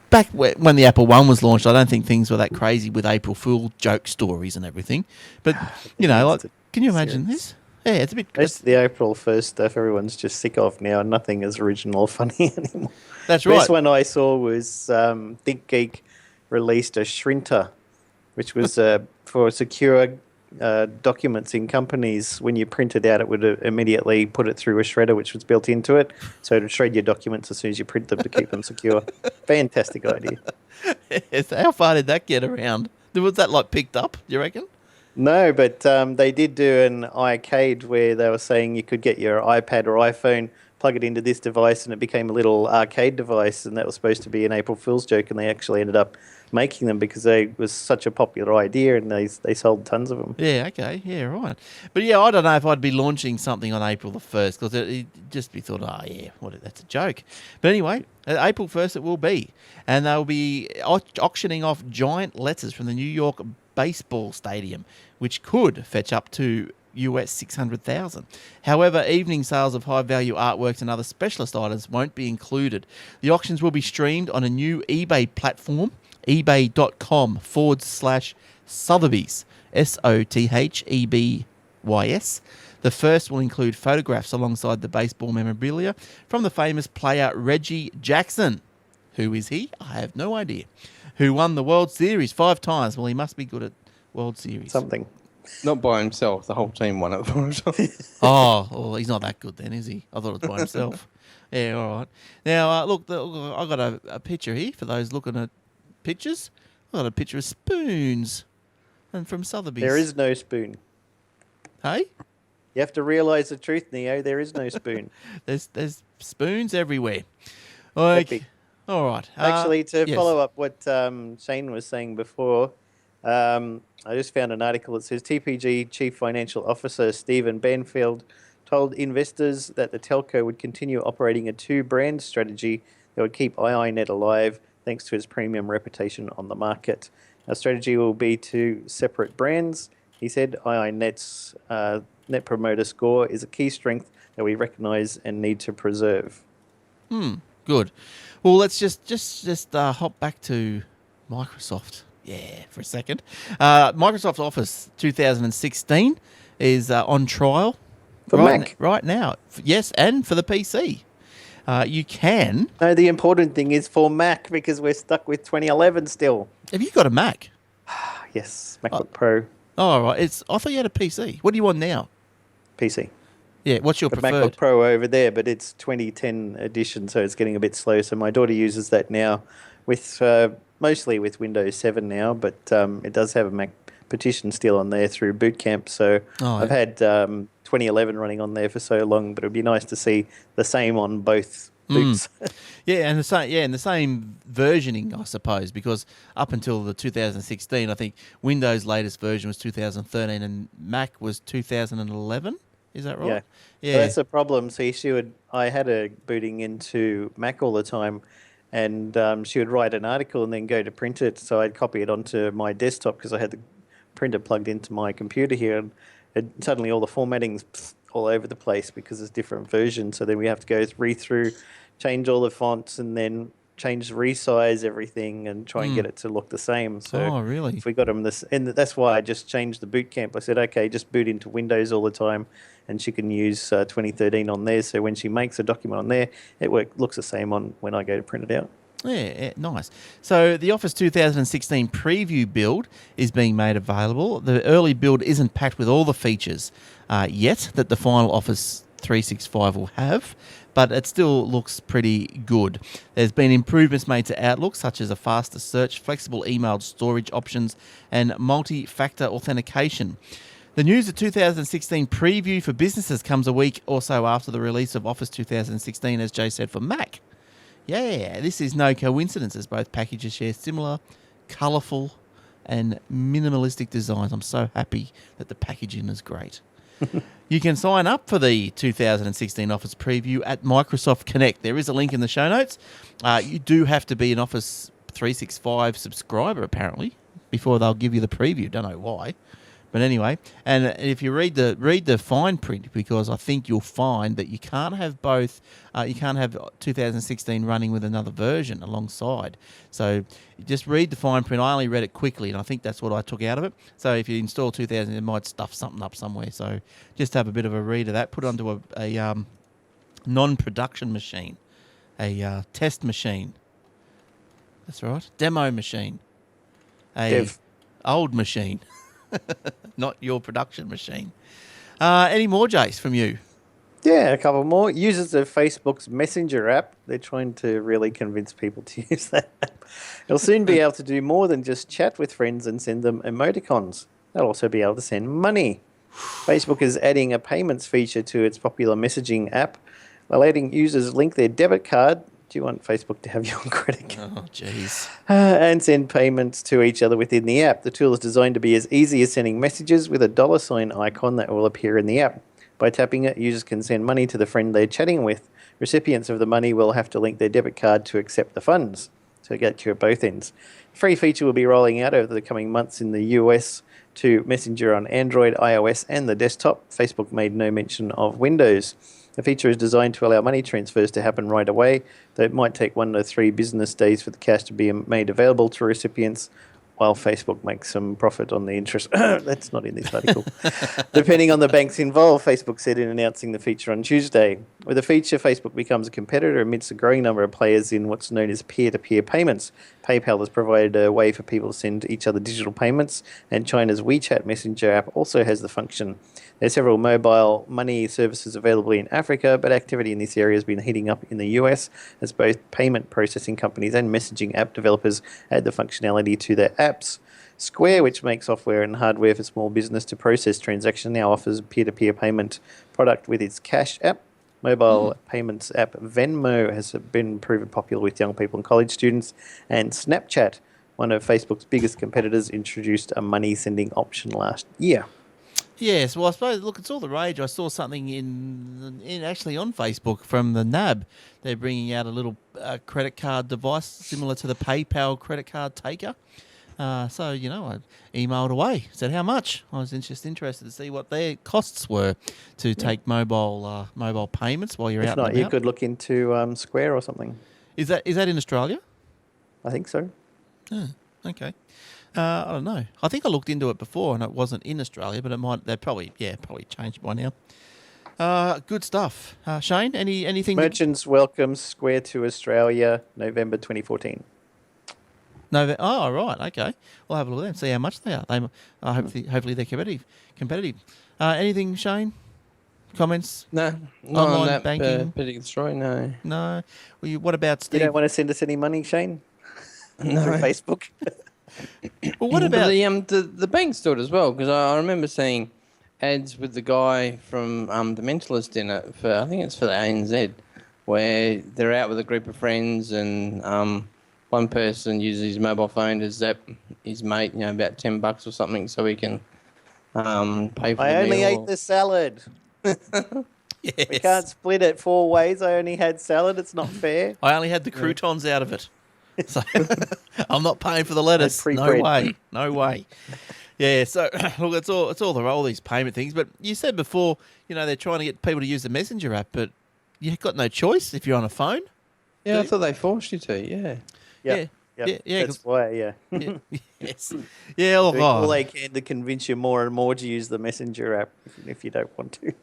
Back when the Apple One was launched, I don't think things were that crazy with April Fool joke stories and everything. But can you imagine this? Yeah, it's a bit. Most of the April 1st stuff everyone's just sick of now. Nothing is original or funny anymore. That's The right. best one I saw was ThinkGeek released a shrinter, which was for secure documents in companies. When you print it out, it would immediately put it through a shredder, which was built into it. So it would shred your documents as soon as you print them to keep them secure. Fantastic idea. How far did that get around? Was that picked up, do you reckon? No, but they did do an iCade where they were saying you could get your iPad or iPhone, plug it into this device, and it became a little arcade device, and that was supposed to be an April Fool's joke, and they actually ended up making them because it was such a popular idea, and they sold tons of them. Yeah, okay, yeah, right. But yeah, I don't know if I'd be launching something on April the 1st because it'd just be thought, oh yeah, that's a joke. But anyway, April 1st it will be, and they'll be auctioning off giant letters from the New York baseball stadium, which could fetch up to US 600,000. However, evening sales of high-value artworks and other specialist items won't be included. The auctions will be streamed on a new eBay platform, ebay.com/Sotheby's, Sothebys. The first will include photographs alongside the baseball memorabilia from the famous player Reggie Jackson. Who is he? I have no idea. Who won the World Series 5 times. Well, he must be good at World Series. Something. Not by himself. The whole team won it for himself. Oh, well, he's not that good then, is he? I thought it was by himself. Yeah, all right. Now, look, I've got a picture here for those looking at pictures. I've got a picture of spoons and from Sotheby's. There is no spoon. Hey? You have to realise the truth, Neo. There is no spoon. There's spoons everywhere. Like, Epic. all right. Actually, to yes. follow up what Shane was saying before, I just found an article that says TPG Chief Financial Officer Stephen Banfield told investors that the telco would continue operating a two-brand strategy that would keep iiNet alive thanks to its premium reputation on the market. Our strategy will be two separate brands. He said iiNet's net promoter score is a key strength that we recognise and need to preserve. Good. Well, let's just hop back to Microsoft. Yeah, for a second. Microsoft Office 2016 is on trial For Mac. right now. Yes, and for the PC. You can. No, the important thing is for Mac because we're stuck with 2011 still. Have you got a Mac? Yes, MacBook Pro, Oh, right. I thought you had a PC. What do you want now? PC. Yeah, what's your The preferred? MacBook Pro over there, but it's 2010 edition, so it's getting a bit slow. So my daughter uses that now, with mostly with Windows 7 now, but it does have a Mac petition still on there through Boot Camp. So I've had 2011 running on there for so long, but it would be nice to see the same on both boots. Yeah, and the same versioning, I suppose, because up until the 2016, I think Windows' latest version was 2013, and Mac was 2011. Is that right? Yeah. So that's a problem. See, I had her booting into Mac all the time, and she would write an article and then go to print it. So I'd copy it onto my desktop because I had the printer plugged into my computer here, and suddenly all the formatting's all over the place because it's different versions. So then we have to go read through, change all the fonts, and then resize everything and try and get it to look the same. So really? if we got them this, and that's why I just changed the boot camp. I said, okay, just boot into Windows all the time, and she can use 2013 on there. So when she makes a document on there, it looks the same on when I go to print it out. Yeah, nice. So the Office 2016 preview build is being made available. The early build isn't packed with all the features yet that the final Office 365 will have, but it still looks pretty good. There's been improvements made to Outlook, such as a faster search, flexible email storage options, and multi-factor authentication. The news of 2016 preview for businesses comes a week or so after the release of Office 2016, as Jay said, for Mac. Yeah, this is no coincidence, as both packages share similar, colourful, and minimalistic designs. I'm so happy that the packaging is great. You can sign up for the 2016 Office preview at Microsoft Connect. There is a link in the show notes. You do have to be an Office 365 subscriber, apparently, before they'll give you the preview. Don't know why. But anyway, and if you read the fine print, because I think you'll find that you can't have both. You can't have 2016 running with another version alongside. So just read the fine print. I only read it quickly, and I think that's what I took out of it. So if you install 2000, it might stuff something up somewhere. So just have a bit of a read of that. Put it onto a non-production machine, a test machine. That's right, demo machine, old machine. Not your production machine. Any more, Jace, from you? Yeah, a couple more. Users of Facebook's Messenger app, they're trying to really convince people to use that app. It'll soon be able to do more than just chat with friends and send them emoticons. They'll also be able to send money. Facebook is adding a payments feature to its popular messaging app, letting users link their debit card. Do you want Facebook to have your credit card? Oh, jeez. And send payments to each other within the app. The tool is designed to be as easy as sending messages with a $ icon that will appear in the app. By tapping it, users can send money to the friend they're chatting with. Recipients of the money will have to link their debit card to accept the funds. So get you at both ends. The free feature will be rolling out over the coming months in the US to Messenger on Android, iOS, and the desktop. Facebook made no mention of Windows. The feature is designed to allow money transfers to happen right away, though it might take 1 to 3 business days for the cash to be made available to recipients, while Facebook makes some profit on the interest. That's not in this article. Depending on the banks involved, Facebook said in announcing the feature on Tuesday. With the feature, Facebook becomes a competitor amidst a growing number of players in what's known as peer-to-peer payments. PayPal has provided a way for people to send each other digital payments, and China's WeChat Messenger app also has the function. There are several mobile money services available in Africa, but activity in this area has been heating up in the US as both payment processing companies and messaging app developers add the functionality to their apps. Square, which makes software and hardware for small business to process transactions, now offers a peer-to-peer payment product with its Cash app. Mobile payments app Venmo has been proven popular with young people and college students, and Snapchat one of Facebook's biggest competitors, introduced a money sending option last year. Yes, well, I suppose, look, it's all the rage. I saw something in actually on Facebook from the NAB. They're bringing out a little credit card device similar to the PayPal credit card taker. So, I emailed away, said how much. I was just interested to see what their costs were to take mobile payments while you're If out not, and you about. could look into Square or something. Is that in Australia? I think so. Oh, okay. I don't know. I think I looked into it before and it wasn't in Australia, but it might. They probably changed by now. Good stuff. Shane, anything? Merchants welcome Square to Australia, November 2014. No. Oh, right. Okay. We'll have a look at them. See how much they are. Hopefully they're competitive. Anything, Shane? Comments? No, not Online on that banking? particular story. No, No. Well, what about You Steve? don't want to send us any money, Shane? no. Through Facebook? Well, what about? But the bank stood as well? Because I remember seeing ads with the guy from the Mentalist in it for, I think it's for the ANZ, where they're out with a group of friends and one person uses his mobile phone to zap his mate, about $10 or something, so he can pay for I the only meal. ate the salad. Yes. We can't split it 4 ways. I only had salad. It's not fair. I only had the croutons out of it. So I'm not paying for the lettuce. Free No bread. way. No way. Yeah, so look, it's all these payment things. But you said before, they're trying to get people to use the Messenger app, but you've got no choice if you're on a phone. Yeah, I thought they forced you to, yeah. Yep. Yeah, That's why, yeah. Yes. Yeah, Doing all they can to convince you more and more to use the Messenger app if you don't want to.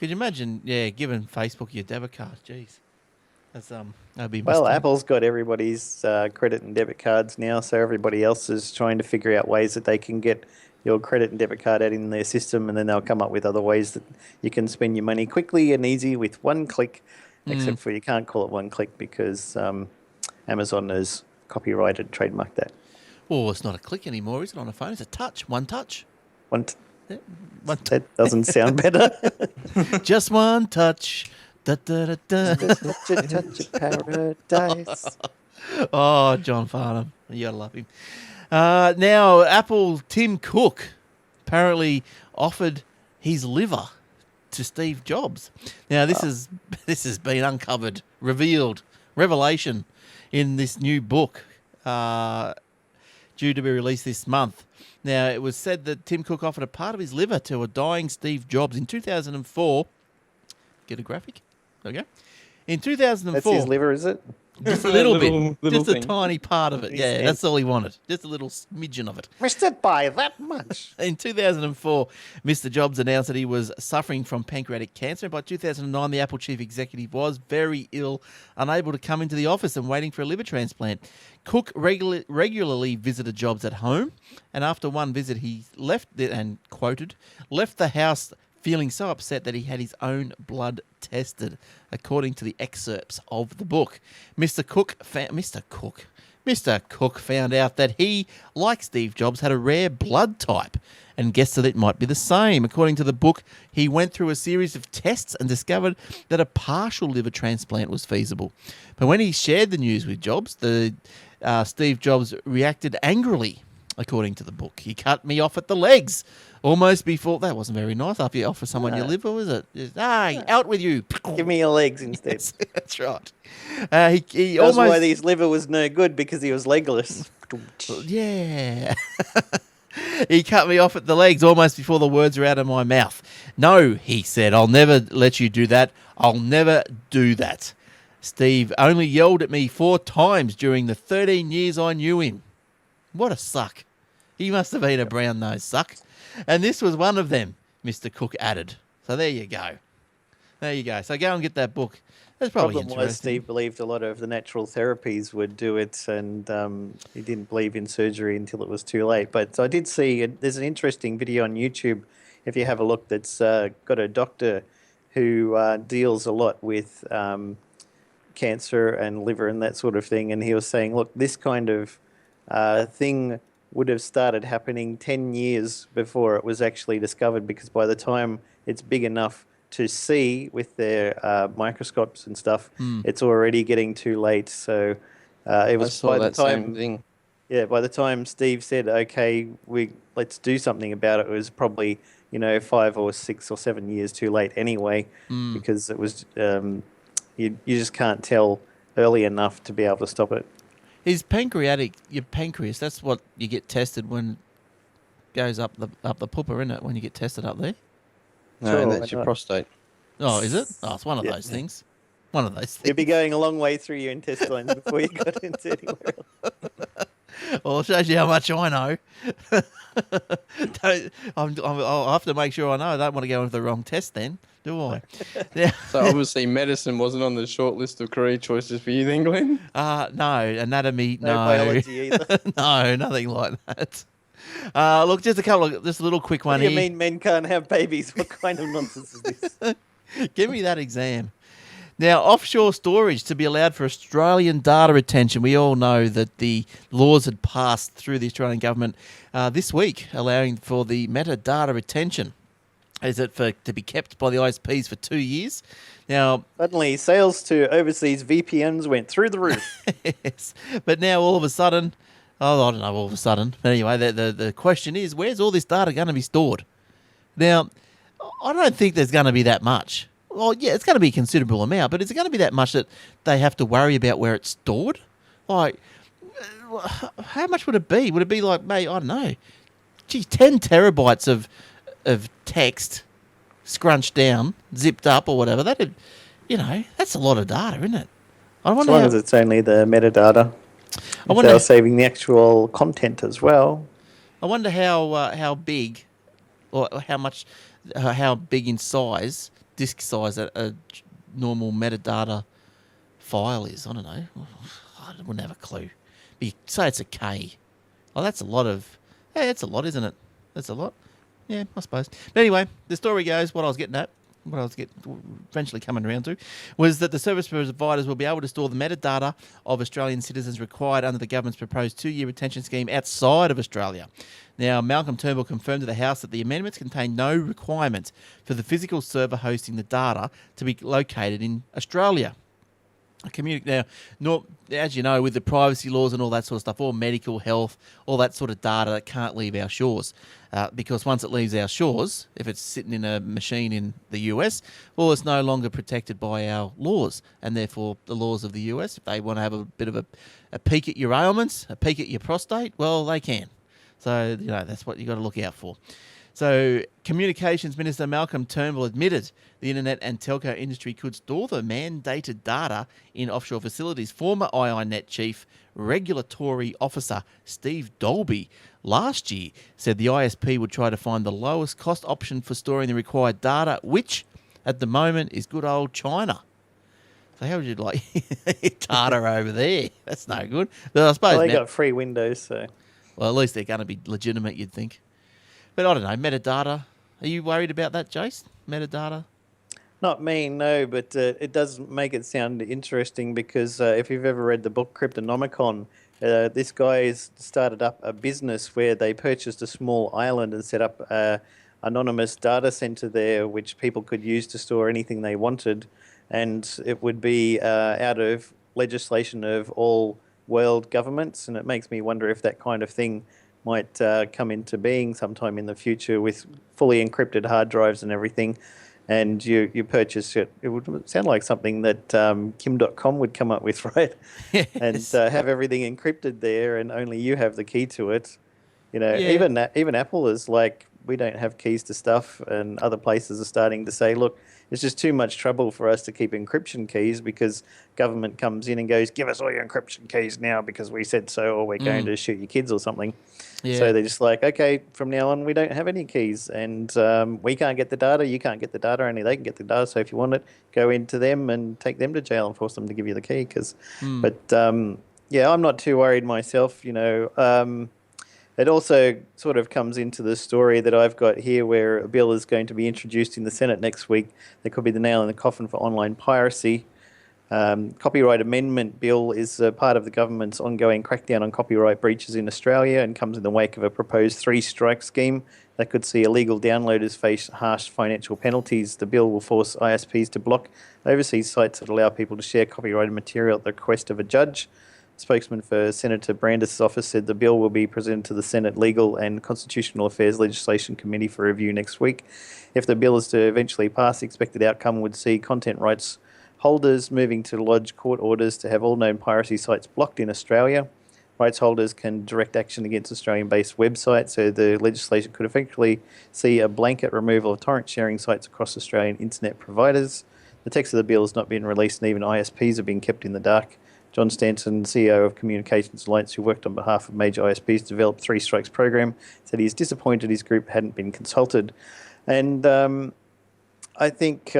Could you imagine, giving Facebook your debit card? Jeez. That'd be Well, mistake. Apple's got everybody's credit and debit cards now, so everybody else is trying to figure out ways that they can get your credit and debit card out in their system, and then they'll come up with other ways that you can spend your money quickly and easy with one click, except for you can't call it one click because Amazon has copyrighted, trademarked that. Well, it's not a click anymore, is it, on a phone? It's a touch. One touch. Yeah, one That doesn't sound better. Just one touch. Da, da, da, da. Touch of paradise. Oh, John Farnham. You gotta love him. Now, Apple Tim Cook apparently offered his liver to Steve Jobs. Now, this has been uncovered, revelation in this new book due to be released this month. Now, it was said that Tim Cook offered a part of his liver to a dying Steve Jobs in 2004. Get a graphic? There we go. In 2004. That's his liver, is it? Just a little bit. Little Just a thing. tiny part of it. His Yeah, hand. that's all he wanted. Just a little smidgen of it. Missed it by that much. In 2004, Mr. Jobs announced that he was suffering from pancreatic cancer. By 2009, the Apple chief executive was very ill, unable to come into the office and waiting for a liver transplant. Cook regularly visited Jobs at home, and after one visit, he left the house feeling so upset that he had his own blood tested, according to the excerpts of the book. Mr. Cook found out that he, like Steve Jobs, had a rare blood type and guessed that it might be the same. According to the book, he went through a series of tests and discovered that a partial liver transplant was feasible. But when he shared the news with Jobs, Steve Jobs reacted angrily. According to the book, he cut me off at the legs almost before. That wasn't very nice. After you offer someone your liver, was it? Out with you. Give me your legs instead. Yes, that's right. He That's almost. why his liver was no good, because he was legless. Yeah. He cut me off at the legs almost before the words were out of my mouth. No, he said, I'll never let you do that. I'll never do that. Steve only yelled at me 4 times during the 13 years I knew him. What a suck. He must have been a brown-nosed suck. And this was one of them, Mr. Cook added. So there you go. There you go. So go and get that book. That's probably Problem was interesting. Steve believed a lot of the natural therapies would do it, and he didn't believe in surgery until it was too late. But I did see there's an interesting video on YouTube, if you have a look, that's got a doctor who deals a lot with cancer and liver and that sort of thing, and he was saying, look, this kind of thing would have started happening 10 years before it was actually discovered, because by the time it's big enough to see with their microscopes and stuff, it's already getting too late. So it I was saw by the that same time thing. Yeah, by the time Steve said, "Okay, let's do something about it," it was probably 5 or 6 or 7 years too late anyway, Mm. because it was you just can't tell early enough to be able to stop it. Is your pancreas, that's what you get tested when it goes up the pooper, isn't it? When you get tested up there? No, Sure, why that's your not? prostate. Oh, is it? Oh, it's one of Yeah, those things. One of those you'd be things. going a long way through your intestines before you got into anywhere else. Well, it shows you how much I know. I'll have to make sure I know. I don't want to go into the wrong test then, do I? Yeah. So obviously medicine wasn't on the short list of career choices for you then, Glenn? No, anatomy, No no. biology either. No, nothing like that. Look, just a little quick What one do you here. mean men can't have babies? What kind of nonsense is this? Give me that exam. Now, offshore storage to be allowed for Australian data retention. We all know that the laws had passed through the Australian government this week, allowing for the metadata retention. Is it to be kept by the ISPs for 2 years? Now, Suddenly, sales to overseas VPNs went through the roof. yes, but now all of a sudden, I don't know, all of a sudden. But anyway, the question is, where's all this data going to be stored? Now, I don't think there's going to be that much. Well, yeah, it's going to be a considerable amount, but is it going to be that much that they have to worry about where it's stored? Like, how much would it be? Would it be like, mate, I don't know, geez, 10 terabytes of text scrunched down, zipped up or whatever? That's a lot of data, isn't it? I As wonder long how, as it's only the metadata. I If wonder, they're saving the actual content as well. I wonder how big, or how big in size, disk size, a normal metadata file is. I don't know. I wouldn't have a clue. Say it's a K. Oh, that's a lot of. Hey, that's a lot, isn't it? That's a lot. Yeah, I suppose. But anyway, the story goes. What I was eventually coming around to, was that the service providers will be able to store the metadata of Australian citizens required under the government's proposed 2-year retention scheme outside of Australia. Now, Malcolm Turnbull confirmed to the House that the amendments contain no requirement for the physical server hosting the data to be located in Australia. Now, as you know, with the privacy laws and all that sort of stuff, all medical, health, all that sort of data that can't leave our shores. Because once it leaves our shores, if it's sitting in a machine in the US, well, it's no longer protected by our laws. And therefore, the laws of the US, if they want to have a bit of a peek at your ailments, a peek at your prostate, well, they can. So, that's what you got to look out for. So, Communications Minister Malcolm Turnbull admitted the internet and telco industry could store the mandated data in offshore facilities. Former iiNet Chief Regulatory Officer Steve Dolby last year said the ISP would try to find the lowest cost option for storing the required data, which at the moment is good old China. So how would you like data over there? That's no good. But I suppose Well, they got free Windows, so. well, at least they're going to be legitimate, you'd think. But I don't know, metadata. Are you worried about that, Jace? Metadata? Not me, no, but it does make it sound interesting because if you've ever read the book Cryptonomicon, this guy has started up a business where they purchased a small island and set up an anonymous data center there, which people could use to store anything they wanted. And it would be out of legislation of all world governments. And it makes me wonder if that kind of thing might come into being sometime in the future with fully encrypted hard drives and everything. And you purchase it. It would sound like something that Kim.com would come up with, right? Yes. And have everything encrypted there, and only you have the key to it. Yeah. Even Apple is like, we don't have keys to stuff, and other places are starting to say, look, it's just too much trouble for us to keep encryption keys because government comes in and goes, give us all your encryption keys now because we said so, or we're going to shoot your kids or something. Yeah. So they're just like, okay, from now on, we don't have any keys, and we can't get the data, you can't get the data, only they can get the data. So if you want it, go into them and take them to jail and force them to give you the key. But I'm not too worried myself. It also sort of comes into the story that I've got here where a bill is going to be introduced in the Senate next week. That could be the nail in the coffin for online piracy. Copyright Amendment Bill is part of the government's ongoing crackdown on copyright breaches in Australia and comes in the wake of a proposed 3-strike scheme that could see illegal downloaders face harsh financial penalties. The bill will force ISPs to block overseas sites that allow people to share copyrighted material at the request of a judge. spokesman for Senator Brandis' office said the bill will be presented to the Senate Legal and Constitutional Affairs Legislation Committee for review next week. If the bill is to eventually pass, the expected outcome would see content rights holders moving to lodge court orders to have all known piracy sites blocked in Australia. Rights holders can direct action against Australian-based websites, so the legislation could effectively see a blanket removal of torrent sharing sites across Australian internet providers. The text of the bill has not been released, and even ISPs are being kept in the dark. John Stanton, CEO of Communications Alliance, who worked on behalf of major ISPs to develop Three Strikes program, said he is disappointed his group hadn't been consulted. And I think,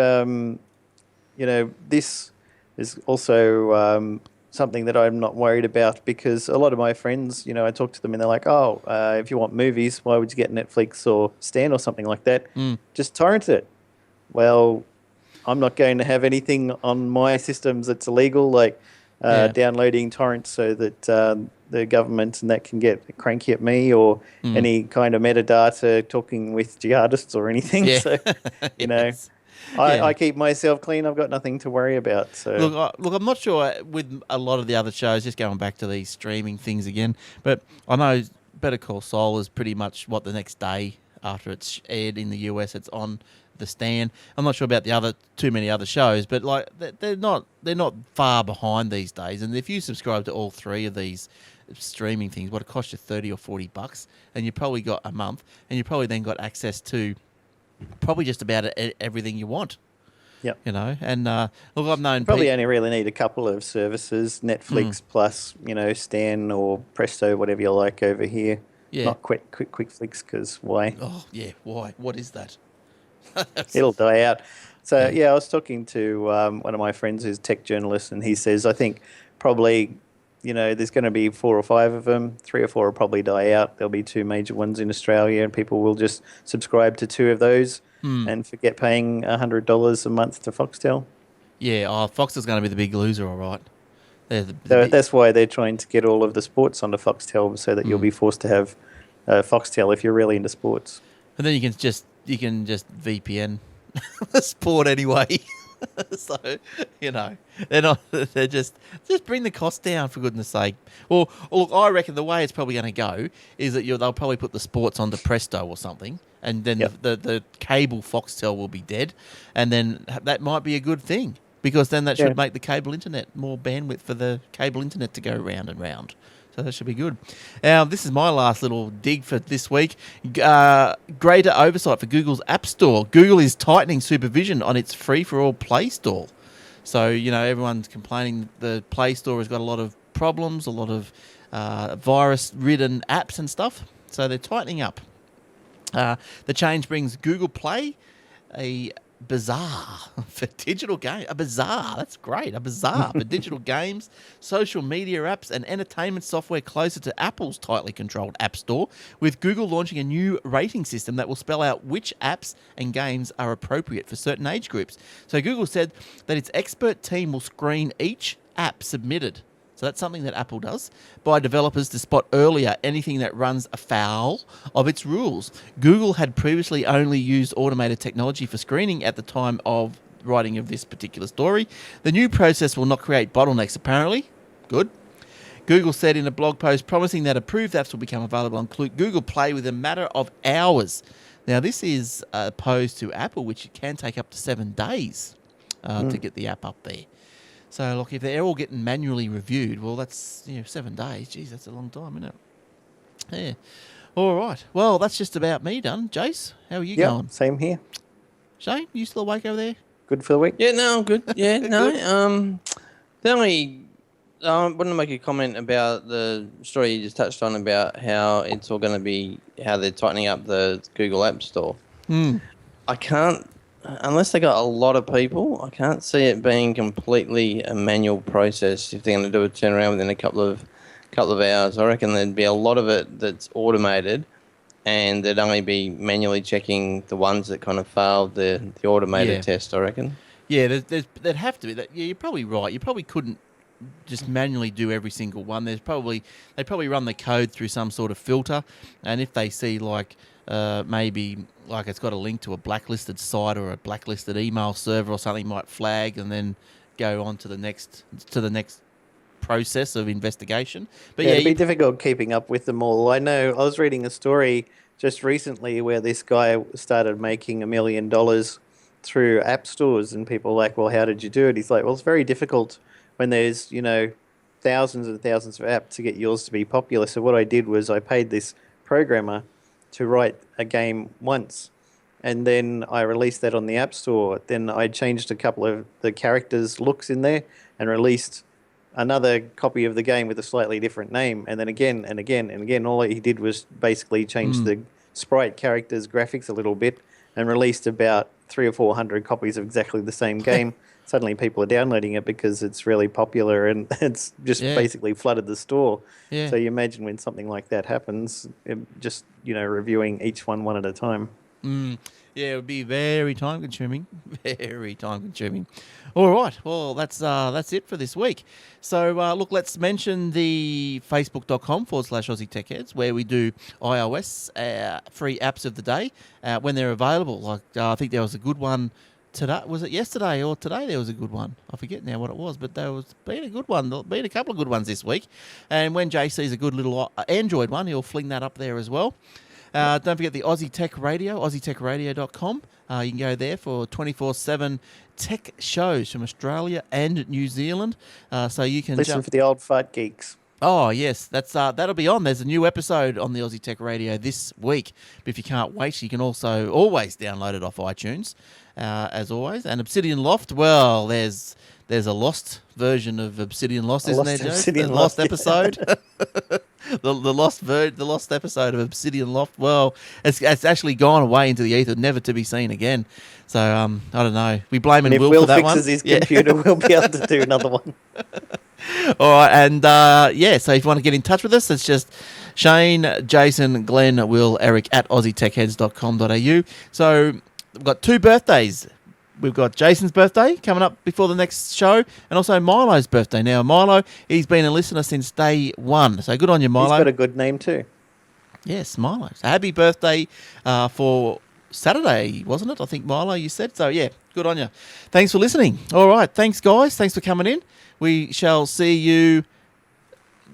this is also something that I'm not worried about, because a lot of my friends, I talk to them and they're like, if you want movies, why would you get Netflix or Stan or something like that? Just torrent it. Well, I'm not going to have anything on my systems that's illegal, like downloading torrents so that the government and that can get cranky at me, or any kind of metadata talking with jihadists or anything. Yeah. So, Yes. I keep myself clean. I've got nothing to worry about. So Look, I'm not sure with a lot of the other shows, just going back to these streaming things again, but I know Better Call Saul is pretty much the next day after it's aired in the US, it's on the Stan. I'm not sure about too many other shows, but like they're not far behind these days. And if you subscribe to all three of these streaming things, what it costs you $30 or $40, and you probably got a month, and you probably then got access to probably just about everything you want. Yep. And look, I've known probably only really need a couple of services, Netflix plus, Stan or Presto, whatever you like over here. Yeah. Not quick flicks, because why? Oh, yeah, why? What is that? It'll die out. So, I was talking to one of my friends who's a tech journalist, and he says, I think probably, there's going to be 4 or 5 of them. 3 or 4 will probably die out. There'll be 2 major ones in Australia, and people will just subscribe to 2 of those and forget paying $100 a month to Foxtel. Yeah, Foxtel's going to be the big loser, all right. That's why they're trying to get all of the sports onto Foxtel, so that you'll be forced to have Foxtel if you're really into sports. And then you can just VPN the sport anyway. So, they're just bring the cost down, for goodness sake. Well, look, I reckon the way it's probably going to go is that they'll probably put the sports onto Presto or something, and then the cable Foxtel will be dead, and then that might be a good thing, because then that should make the cable internet more bandwidth for the cable internet to go round and round. So that should be good. Now, this is my last little dig for this week. Greater oversight for Google's App Store. Google is tightening supervision on its free-for-all Play Store. So, everyone's complaining the Play Store has got a lot of problems, a lot of virus-ridden apps and stuff. So they're tightening up. The change brings Google Play a bazaar for digital games. A bazaar, that's great. A bazaar for digital games, social media apps, and entertainment software closer to Apple's tightly controlled App Store, with Google launching a new rating system that will spell out which apps and games are appropriate for certain age groups. So Google said that its expert team will screen each app submitted. So that's something that Apple does, by developers to spot earlier anything that runs afoul of its rules. Google had previously only used automated technology for screening at the time of writing of this particular story. The new process will not create bottlenecks, apparently. Good. Google said in a blog post, promising that approved apps will become available on Google Play within a matter of hours. Now, this is opposed to Apple, which can take up to 7 days to get the app up there. So, look, if they're all getting manually reviewed, well, that's 7 days. Geez, that's a long time, isn't it? Yeah. All right. Well, that's just about me done. Jace, how are you going? Same here. Shane, you still awake over there? Good for the week? Yeah, no, I'm good. Yeah, no. The only I wanted to make a comment about the story you just touched on about how it's all going to be, how they're tightening up the Google App Store. I can't, unless they got a lot of people, I can't see it being completely a manual process if they're going to do a turnaround within a couple of hours. I reckon there'd be a lot of it that's automated, and they'd only be manually checking the ones that kind of failed the automated test, I reckon. Yeah, there'd have to be. Yeah, you're probably right. You probably couldn't just manually do every single one. They probably run the code through some sort of filter, and if they see maybe like it's got a link to a blacklisted site or a blacklisted email server or something, might flag and then go on to the next process of investigation. But Yeah, yeah, it'd be difficult keeping up with them all. I know I was reading a story just recently where this guy started making $1 million through app stores, and people were like, well, how did you do it? He's like, well, it's very difficult when there's, thousands and thousands of apps to get yours to be popular. So what I did was I paid this programmer to write a game once, and then I released that on the App Store. Then I changed a couple of the characters' looks in there and released another copy of the game with a slightly different name, and then again and again and again. All he did was basically change the sprite characters' graphics a little bit and released about 300 or 400 copies of exactly the same game. Suddenly people are downloading it because it's really popular, and it's just basically flooded the store. Yeah. So you imagine when something like that happens, just, reviewing each one at a time. Yeah, it would be very time consuming. Very time consuming. All right. Well, that's it for this week. So, look, let's mention the facebook.com/Aussie Tech Heads, where we do iOS free apps of the day when they're available. Like, I think there was a good one today. Was it yesterday or today? There was a good one. I forget now what it was, but there was been a good one. There's been a couple of good ones this week. And when Jay sees a good little Android one, he'll fling that up there as well. Don't forget the Aussie Tech Radio, aussietechradio.com. You can go there for 24/7 tech shows from Australia and New Zealand. So you can listen for the old fart geeks. Oh, yes, that'll be on. There's a new episode on the Aussie Tech Radio this week. But if you can't wait, you can also always download it off iTunes, as always. And Obsidian Loft, well, there's a lost version of Obsidian Lost, isn't there, Joe? The lost episode. the lost episode of Obsidian Loft. Well, it's actually gone away into the ether, never to be seen again. So I don't know. We blame and Will for that one. If Will fixes his computer, we'll be able to do another one. All right, and so if you want to get in touch with us, it's just Shane, Jason, Glenn, Will, Eric at aussietechheads.com.au. So we've got 2 birthdays. We've got Jason's birthday coming up before the next show, and also Milo's birthday. Now, Milo, he's been a listener since day one, so good on you, Milo. He's got a good name too. Yes, Milo. So happy birthday for Saturday, wasn't it? I think, Milo, you said. So, yeah, good on you. Thanks for listening. All right, thanks, guys. Thanks for coming in. We shall see you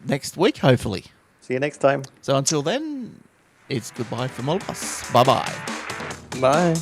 next week, hopefully. See you next time. So until then, it's goodbye from all of us. Bye-bye. Bye.